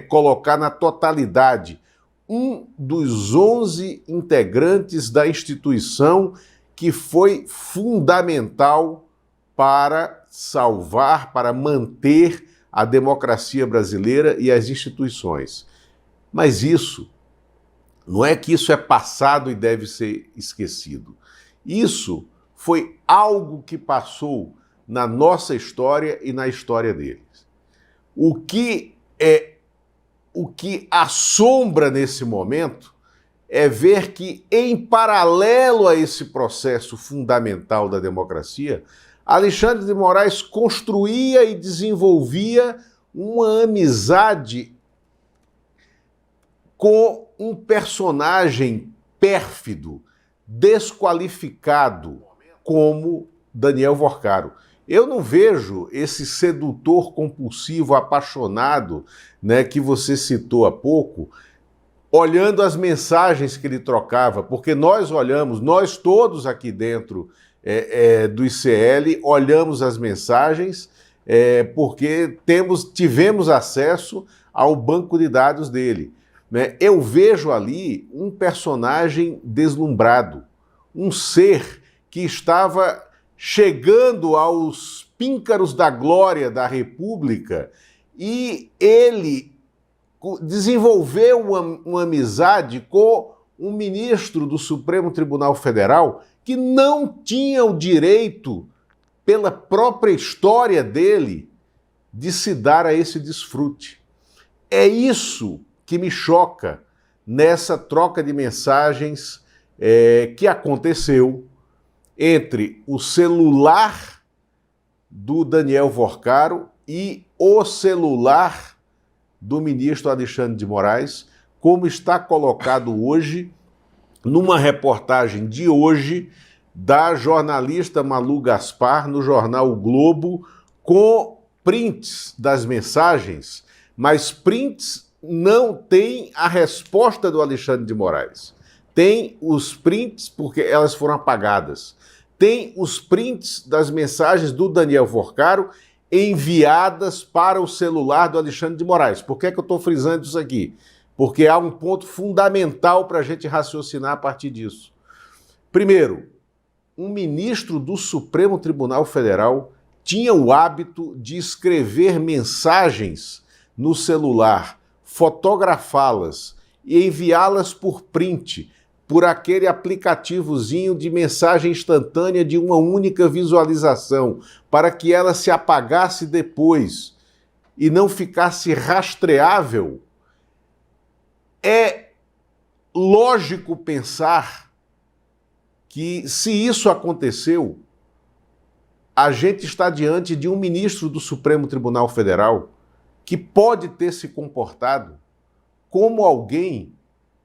colocar na totalidade, um dos 11 integrantes da instituição que foi fundamental para salvar, para manter a democracia brasileira e as instituições. Mas isso, não é que isso é passado e deve ser esquecido. Isso foi algo que passou na nossa história e na história deles. O que assombra nesse momento é ver que, em paralelo a esse processo fundamental da democracia, Alexandre de Moraes construía e desenvolvia uma amizade com um personagem pérfido, desqualificado, como Daniel Vorcaro. Eu não vejo esse sedutor compulsivo, apaixonado, né, que você citou há pouco, olhando as mensagens que ele trocava, porque nós olhamos, nós todos aqui dentro do ICL, olhamos as mensagens porque tivemos acesso ao banco de dados dele. Né? Eu vejo ali um personagem deslumbrado, um ser que estava chegando aos píncaros da glória da República, e ele desenvolveu uma amizade com um ministro do Supremo Tribunal Federal que não tinha o direito, pela própria história dele, de se dar a esse desfrute. É isso que me choca nessa troca de mensagens que aconteceu entre o celular do Daniel Vorcaro e o celular do ministro Alexandre de Moraes, como está colocado hoje numa reportagem de hoje da jornalista Malu Gaspar no jornal O Globo, com prints das mensagens, mas prints não têm a resposta do Alexandre de Moraes. Tem os prints porque elas foram apagadas. Tem os prints das mensagens do Daniel Vorcaro enviadas para o celular do Alexandre de Moraes. Por que eu estou frisando isso aqui? porque há um ponto fundamental para a gente raciocinar a partir disso. Primeiro, um ministro do Supremo Tribunal Federal tinha o hábito de escrever mensagens no celular, fotografá-las e enviá-las por print, por aquele aplicativozinho de mensagem instantânea de uma única visualização, para que ela se apagasse depois e não ficasse rastreável. É lógico pensar que, se isso aconteceu, a gente está diante de um ministro do Supremo Tribunal Federal que pode ter se comportado como alguém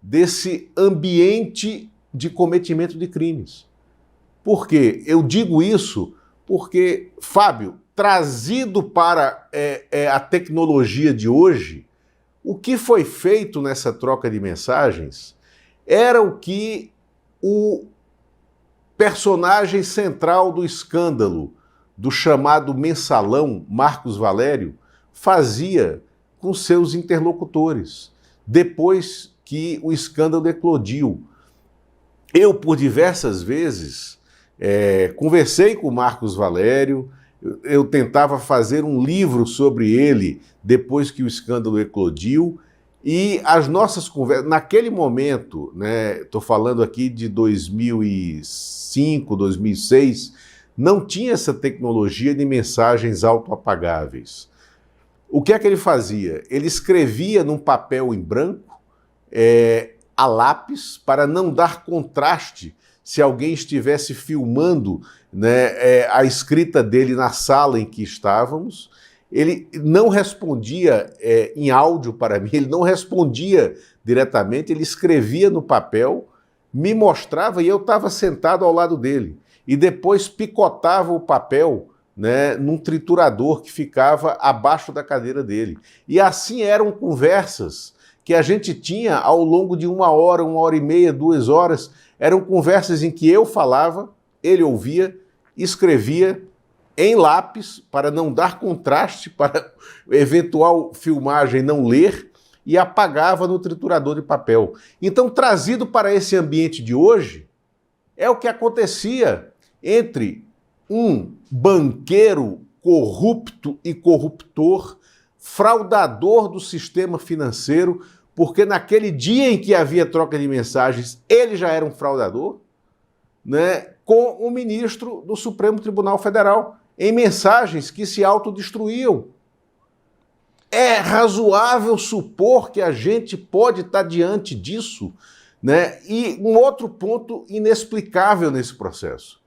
desse ambiente de cometimento de crimes. Por quê? Eu digo isso porque, Fábio, trazido para a tecnologia de hoje, o que foi feito nessa troca de mensagens era o que o personagem central do escândalo, do chamado mensalão, Marcos Valério, fazia com seus interlocutores, depois que o escândalo eclodiu. Eu, por diversas vezes, conversei com o Marcos Valério, eu tentava fazer um livro sobre ele depois que o escândalo eclodiu, e as nossas conversas, naquele momento, né, estou falando aqui de 2005, 2006, não tinha essa tecnologia de mensagens autoapagáveis. O que é que ele fazia? Ele escrevia num papel em branco, a lápis, para não dar contraste se alguém estivesse filmando, né, a escrita dele na sala em que estávamos. Ele não respondia em áudio para mim, ele não respondia diretamente, ele escrevia no papel, me mostrava e eu estava sentado ao lado dele. E depois picotava o papel, né, num triturador que ficava abaixo da cadeira dele. E assim eram conversas que a gente tinha ao longo de 1 hora, 1h30, 2 horas. Eram conversas em que eu falava, ele ouvia, escrevia em lápis, para não dar contraste, para eventual filmagem não ler, e apagava no triturador de papel. Então, trazido para esse ambiente de hoje, é o que acontecia entre um banqueiro corrupto e corruptor, fraudador do sistema financeiro, porque naquele dia em que havia troca de mensagens, ele já era um fraudador, né, com o ministro do Supremo Tribunal Federal, em mensagens que se autodestruíam. É razoável supor que a gente pode estar diante disso, né? E um outro ponto inexplicável nesse processo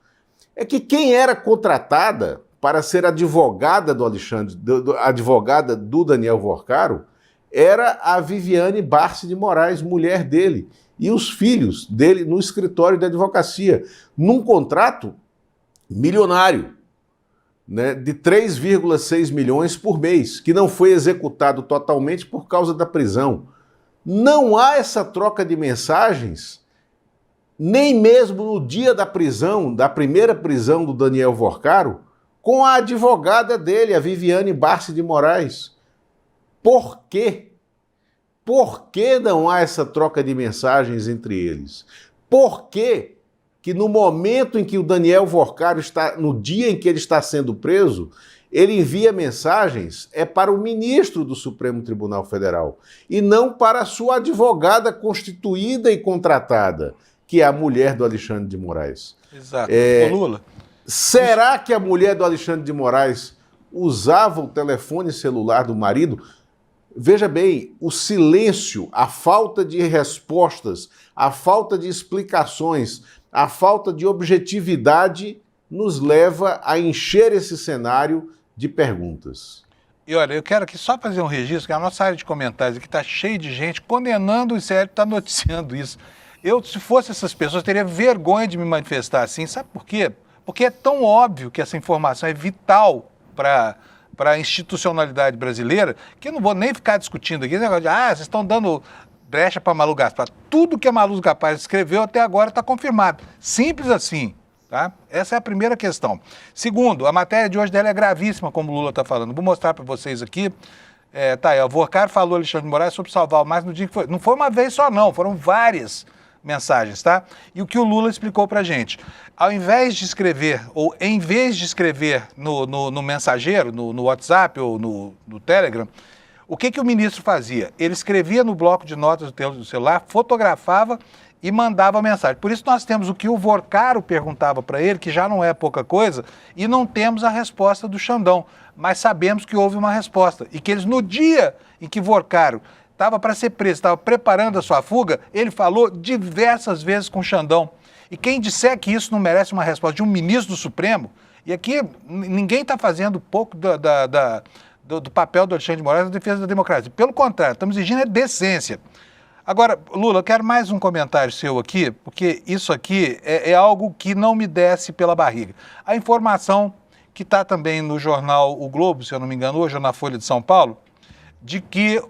é que quem era contratada para ser advogada do Alexandre, advogada do Daniel Vorcaro, era a Viviane Barsi de Moraes, mulher dele, e os filhos dele no escritório de advocacia, num contrato milionário, né, de 3,6 milhões por mês, que não foi executado totalmente por causa da prisão. Não há essa troca de mensagens, nem mesmo no dia da prisão, da primeira prisão do Daniel Vorcaro, com a advogada dele, a Viviane Barsi de Moraes. Por quê? Por que não há essa troca de mensagens entre eles? Por que que no momento em que o Daniel Vorcaro está, no dia em que ele está sendo preso, ele envia mensagens para o ministro do Supremo Tribunal Federal e não para a sua advogada constituída e contratada, que é a mulher do Alexandre de Moraes? Exato. Ô, Lula. Será que a mulher do Alexandre de Moraes usava o telefone celular do marido? Veja bem, o silêncio, a falta de respostas, a falta de explicações, a falta de objetividade nos leva a encher esse cenário de perguntas. E olha, eu quero aqui só fazer um registro, que a nossa área de comentários aqui está cheia de gente condenando o ICL, está noticiando isso. Eu, se fosse essas pessoas, teria vergonha de me manifestar assim. Sabe por quê? Porque é tão óbvio que essa informação é vital para a institucionalidade brasileira, que eu não vou nem ficar discutindo aqui, esse negócio de, vocês estão dando brecha para Malu Gaspar. Tudo que a Malu Gaspar escreveu até agora está confirmado. Simples assim. Tá? Essa é a primeira questão. Segundo, a matéria de hoje dela é gravíssima, como o Lula está falando. Vou mostrar para vocês aqui. Tá aí, o Vorcaro falou, Alexandre de Moraes, sobre salvar o mais no dia que foi. Não foi uma vez só, não, foram várias mensagens, tá? E o que o Lula explicou pra gente. Ao invés de escrever, ou em vez de escrever no mensageiro, no WhatsApp ou no Telegram, o que o ministro fazia? Ele escrevia no bloco de notas do celular, fotografava e mandava mensagem. Por isso nós temos o que o Vorcaro perguntava para ele, que já não é pouca coisa, e não temos a resposta do Xandão. Mas sabemos que houve uma resposta. E que eles, no dia em que Vorcaro estava para ser preso, estava preparando a sua fuga, ele falou diversas vezes com o Xandão. E quem disser que isso não merece uma resposta de um ministro do Supremo, e aqui ninguém está fazendo pouco do papel do Alexandre de Moraes na defesa da democracia. Pelo contrário, estamos exigindo decência. Agora, Lula, eu quero mais um comentário seu aqui, porque isso aqui é algo que não me desce pela barriga. A informação que está também no jornal O Globo, se eu não me engano, hoje, ou na Folha de São Paulo, de que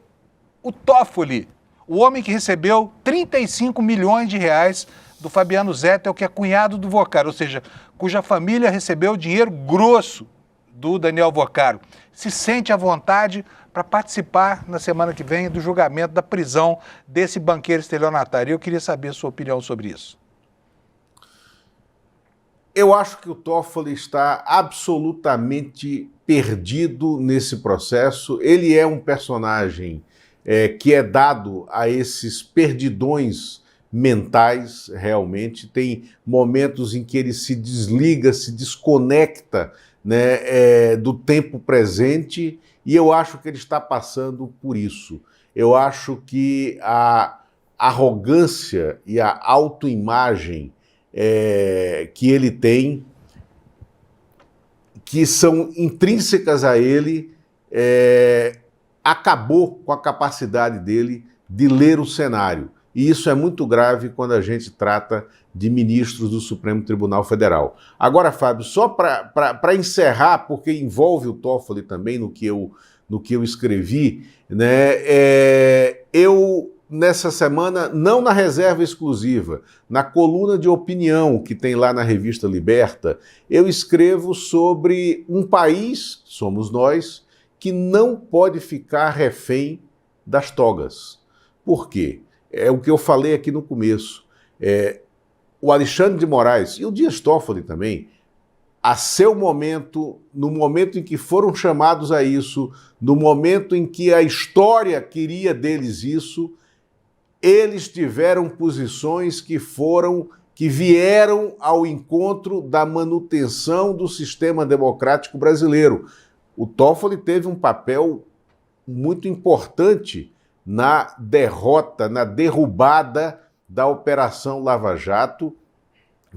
o Toffoli, o homem que recebeu 35 milhões de reais do Fabiano Zettel, que é cunhado do Vorcaro, ou seja, cuja família recebeu dinheiro grosso do Daniel Vorcaro, se sente à vontade para participar na semana que vem do julgamento da prisão desse banqueiro estelionatário. Eu queria saber a sua opinião sobre isso. Eu acho que o Toffoli está absolutamente perdido nesse processo. Ele é um personagem que é dado a esses perdidões mentais, realmente. Tem momentos em que ele se desliga, se desconecta, né, do tempo presente, e eu acho que ele está passando por isso. Eu acho que a arrogância e a autoimagem que ele tem, que são intrínsecas a ele, acabou com a capacidade dele de ler o cenário. E isso é muito grave quando a gente trata de ministros do Supremo Tribunal Federal. Agora, Fábio, só para encerrar, porque envolve o Toffoli também no que eu escrevi, né, eu, nessa semana, não na reserva exclusiva, na coluna de opinião que tem lá na revista Liberta, eu escrevo sobre um país, somos nós, que não pode ficar refém das togas. Por quê? É o que eu falei aqui no começo. O Alexandre de Moraes e o Dias Toffoli também, a seu momento, no momento em que foram chamados a isso, no momento em que a história queria deles isso, eles tiveram posições que vieram ao encontro da manutenção do sistema democrático brasileiro. O Toffoli teve um papel muito importante na derrota, na derrubada da Operação Lava Jato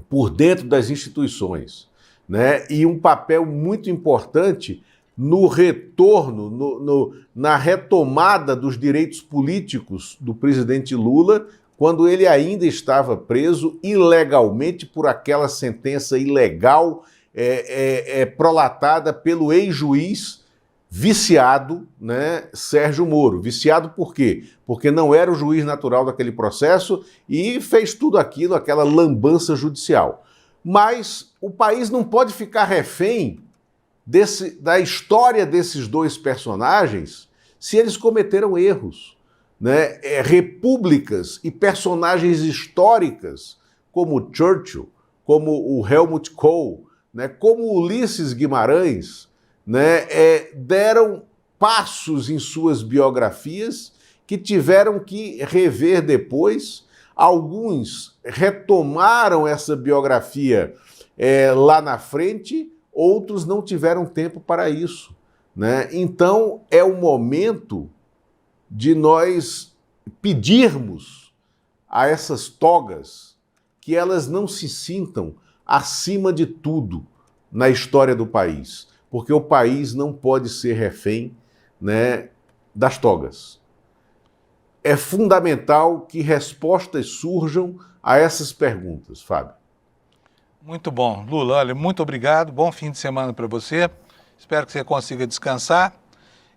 por dentro das instituições, né? E um papel muito importante no retorno, na retomada dos direitos políticos do presidente Lula, quando ele ainda estava preso ilegalmente por aquela sentença ilegal prolatada pelo ex-juiz viciado, né, Sérgio Moro. Viciado por quê? Porque não era o juiz natural daquele processo e fez tudo aquilo, aquela lambança judicial. Mas o país não pode ficar refém da história desses dois personagens se eles cometeram erros, né? Repúblicas e personagens históricas como Churchill, como o Helmut Kohl, né, como Ulisses Guimarães, né, deram passos em suas biografias que tiveram que rever depois. Alguns retomaram essa biografia lá na frente, outros não tiveram tempo para isso, né? Então é o momento de nós pedirmos a essas togas que elas não se sintam acima de tudo na história do país, porque o país não pode ser refém, né, das togas. É fundamental que respostas surjam a essas perguntas, Fábio. Muito bom. Lula, olha, muito obrigado. Bom fim de semana para você. Espero que você consiga descansar.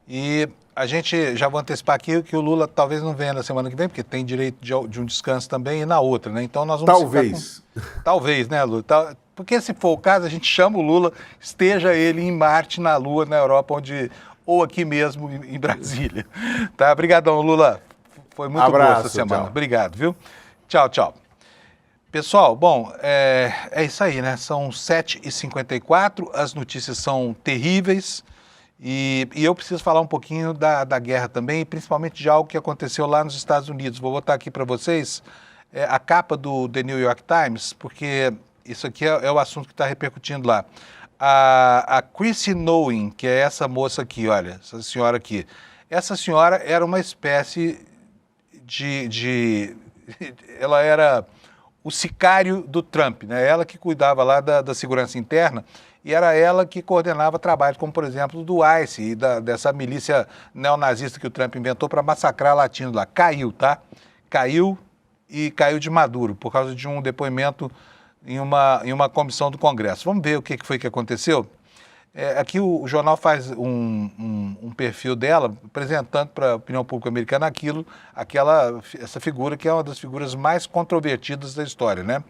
E a gente, já vou antecipar aqui que o Lula talvez não venha na semana que vem, porque tem direito de um descanso também, e na outra, né? Então nós vamos... Talvez. Talvez, né, Lula? Porque se for o caso, a gente chama o Lula, esteja ele em Marte, na Lua, na Europa, ou aqui mesmo em Brasília. Tá? Obrigadão, Lula. Foi muito boa essa semana. Tchau. Obrigado, viu? Tchau, tchau. Pessoal, bom, é isso aí, né? São 7h54, as notícias são terríveis e eu preciso falar um pouquinho da guerra também, principalmente de algo que aconteceu lá nos Estados Unidos. Vou botar aqui para vocês a capa do The New York Times, porque isso aqui é o assunto que está repercutindo lá. A Chrissy Knowing, que é essa moça aqui, olha, essa senhora aqui. Essa senhora era uma espécie ela era o sicário do Trump, né? Ela que cuidava lá da segurança interna e era ela que coordenava trabalhos como, por exemplo, do ICE e dessa milícia neonazista que o Trump inventou para massacrar latinos lá. Caiu, tá? Caiu e caiu de maduro por causa de um depoimento em uma comissão do Congresso. Vamos ver o que foi que aconteceu? Aqui o jornal faz um perfil dela, apresentando para a opinião pública americana essa figura que é uma das figuras mais controvertidas da história, né?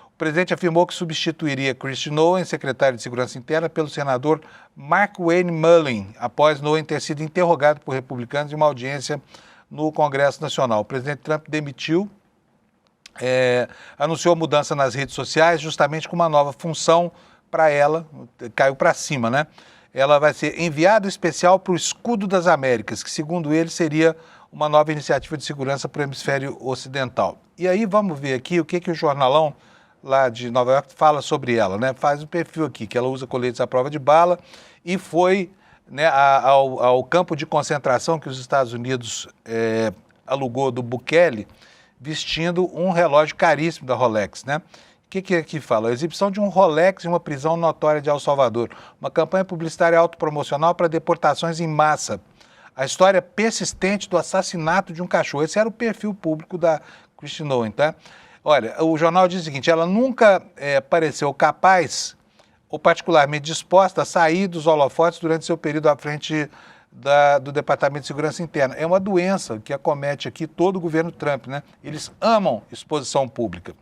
O presidente afirmou que substituiria Christine Noem, secretário de Segurança Interna, pelo senador Mark Wayne Mullin, após Noem ter sido interrogado por republicanos em uma audiência no Congresso Nacional. O presidente Trump demitiu, anunciou mudança nas redes sociais, justamente com uma nova função para ela, caiu para cima, né? Ela vai ser enviada especial para o Escudo das Américas, que segundo ele seria uma nova iniciativa de segurança para o hemisfério ocidental. E aí vamos ver aqui o que o jornalão lá de Nova York fala sobre ela, né? Faz um perfil aqui, que ela usa coletes à prova de bala e foi, né, ao campo de concentração que os Estados Unidos alugou do Bukele, vestindo um relógio caríssimo da Rolex, né? O que aqui fala? A exibição de um Rolex em uma prisão notória de El Salvador. Uma campanha publicitária autopromocional para deportações em massa. A história persistente do assassinato de um cachorro. Esse era o perfil público da Christine Noem, tá? Olha, o jornal diz o seguinte, ela nunca pareceu capaz ou particularmente disposta a sair dos holofotes durante seu período à frente do Departamento de Segurança Interna. É uma doença que acomete aqui todo o governo Trump, né? Eles amam exposição pública.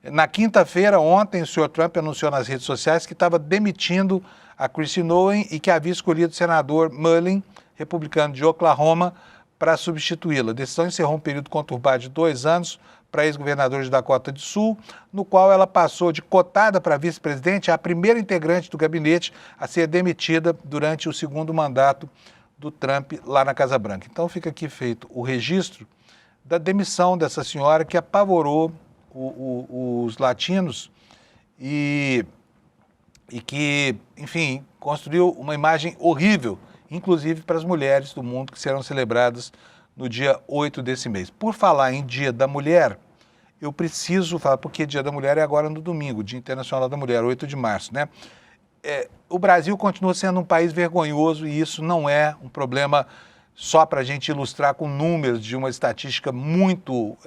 Na quinta-feira, ontem, o senhor Trump anunciou nas redes sociais que estava demitindo a Chrissy Noem e que havia escolhido o senador Mullin, republicano de Oklahoma, para substituí-la. A decisão encerrou um período conturbado de 2 anos para a ex-governadora de Dakota do Sul, no qual ela passou de cotada para vice-presidente a primeira integrante do gabinete a ser demitida durante o segundo mandato do Trump lá na Casa Branca. Então fica aqui feito o registro da demissão dessa senhora que apavorou os latinos e que, enfim, construiu uma imagem horrível, inclusive para as mulheres do mundo que serão celebradas no dia 8 desse mês. Por falar em Dia da Mulher, eu preciso falar, porque Dia da Mulher é agora no domingo, Dia Internacional da Mulher, 8 de março, né? O Brasil continua sendo um país vergonhoso e isso não é um problema só para a gente ilustrar com números de uma estatística muito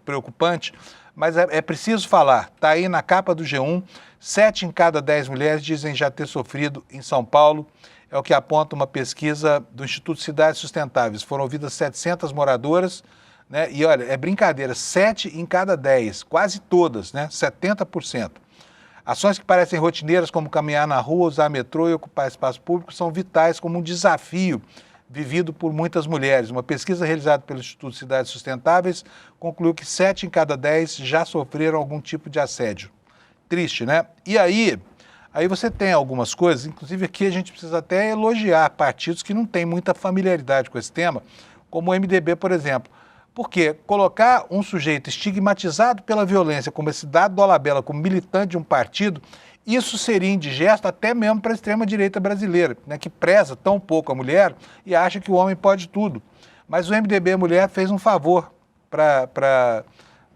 preocupante, mas é preciso falar, está aí na capa do G1, 7 em cada 10 mulheres dizem já ter sofrido em São Paulo, é o que aponta uma pesquisa do Instituto Cidades Sustentáveis. Foram ouvidas 700 moradoras, né? E olha, é brincadeira, 7 em cada 10, quase todas, né? 70%. Ações que parecem rotineiras, como caminhar na rua, usar metrô e ocupar espaço público, são vitais como um desafio vivido por muitas mulheres. Uma pesquisa realizada pelo Instituto Cidades Sustentáveis concluiu que 7 em cada 10 já sofreram algum tipo de assédio. Triste, né? E aí você tem algumas coisas, inclusive aqui a gente precisa até elogiar partidos que não têm muita familiaridade com esse tema, como o MDB, por exemplo. Porque colocar um sujeito estigmatizado pela violência, como esse Dado Dolabella, como militante de um partido, isso seria indigesto até mesmo para a extrema-direita brasileira, né, que preza tão pouco a mulher e acha que o homem pode tudo. Mas o MDB Mulher fez um favor para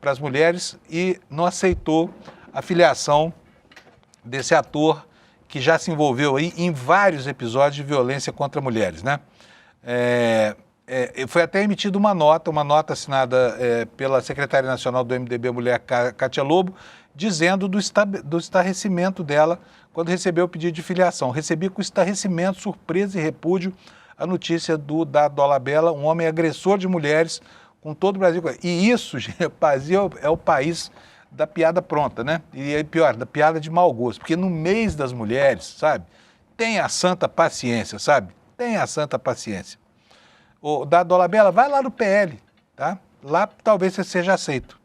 as mulheres e não aceitou a filiação desse ator que já se envolveu aí em vários episódios de violência contra mulheres, né? Foi até emitida uma nota assinada pela secretária nacional do MDB Mulher, Kátia Lobo, dizendo do estarrecimento dela quando recebeu o pedido de filiação. Recebi com estarrecimento, surpresa e repúdio a notícia do Dado Dolabella, um homem agressor de mulheres com todo o Brasil. E isso, Brasil, é o país da piada pronta, né? E é pior, da piada de mau gosto. Porque no mês das mulheres, sabe, tenha a santa paciência, sabe? Tenha a santa paciência. O da Dolabella, vai lá no PL, tá? Lá talvez você seja aceito.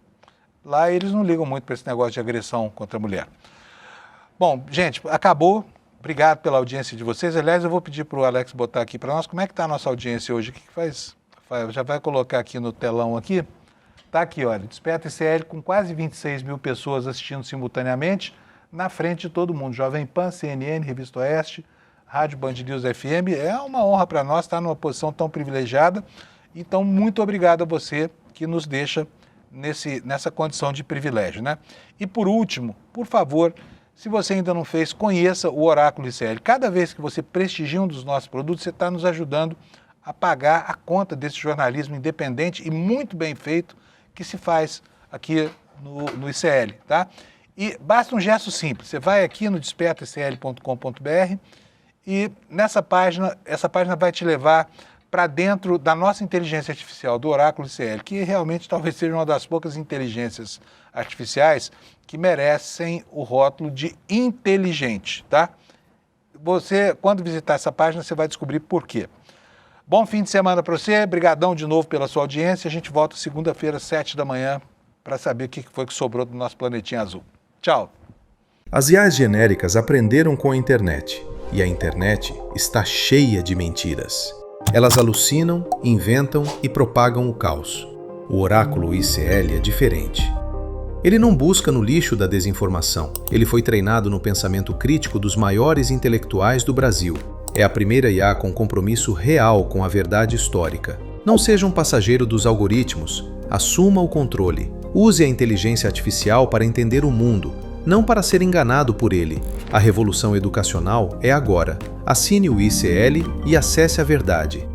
Lá eles não ligam muito para esse negócio de agressão contra a mulher. Bom, gente, acabou. Obrigado pela audiência de vocês. Aliás, eu vou pedir para o Alex botar aqui para nós como é que está a nossa audiência hoje. O que faz? Já vai colocar aqui no telão aqui. Está aqui, olha, Desperta ICL com quase 26 mil pessoas assistindo simultaneamente, na frente de todo mundo. Jovem Pan, CNN, Revista Oeste, Rádio Band News FM. É uma honra para nós estar numa posição tão privilegiada. Então, muito obrigado a você que nos deixa nessa condição de privilégio, né? E por último, por favor, se você ainda não fez, conheça o Oráculo ICL. Cada vez que você prestigia um dos nossos produtos, você está nos ajudando a pagar a conta desse jornalismo independente e muito bem feito que se faz aqui no ICL, tá? E basta um gesto simples. Você vai aqui no despertaicl.com.br e essa página vai te levar para dentro da nossa inteligência artificial, do Oráculo ICL, que realmente talvez seja uma das poucas inteligências artificiais que merecem o rótulo de inteligente, tá? Você, quando visitar essa página, você vai descobrir por quê. Bom fim de semana para você, brigadão de novo pela sua audiência. A gente volta segunda-feira, 7 da manhã, para saber o que foi que sobrou do nosso planetinha azul. Tchau! As IAs genéricas aprenderam com a internet, e a internet está cheia de mentiras. Elas alucinam, inventam e propagam o caos. O Oráculo ICL é diferente. Ele não busca no lixo da desinformação. Ele foi treinado no pensamento crítico dos maiores intelectuais do Brasil. É a primeira IA com compromisso real com a verdade histórica. Não seja um passageiro dos algoritmos. Assuma o controle. Use a inteligência artificial para entender o mundo, não para ser enganado por ele. A revolução educacional é agora. Assine o ICL e acesse a verdade.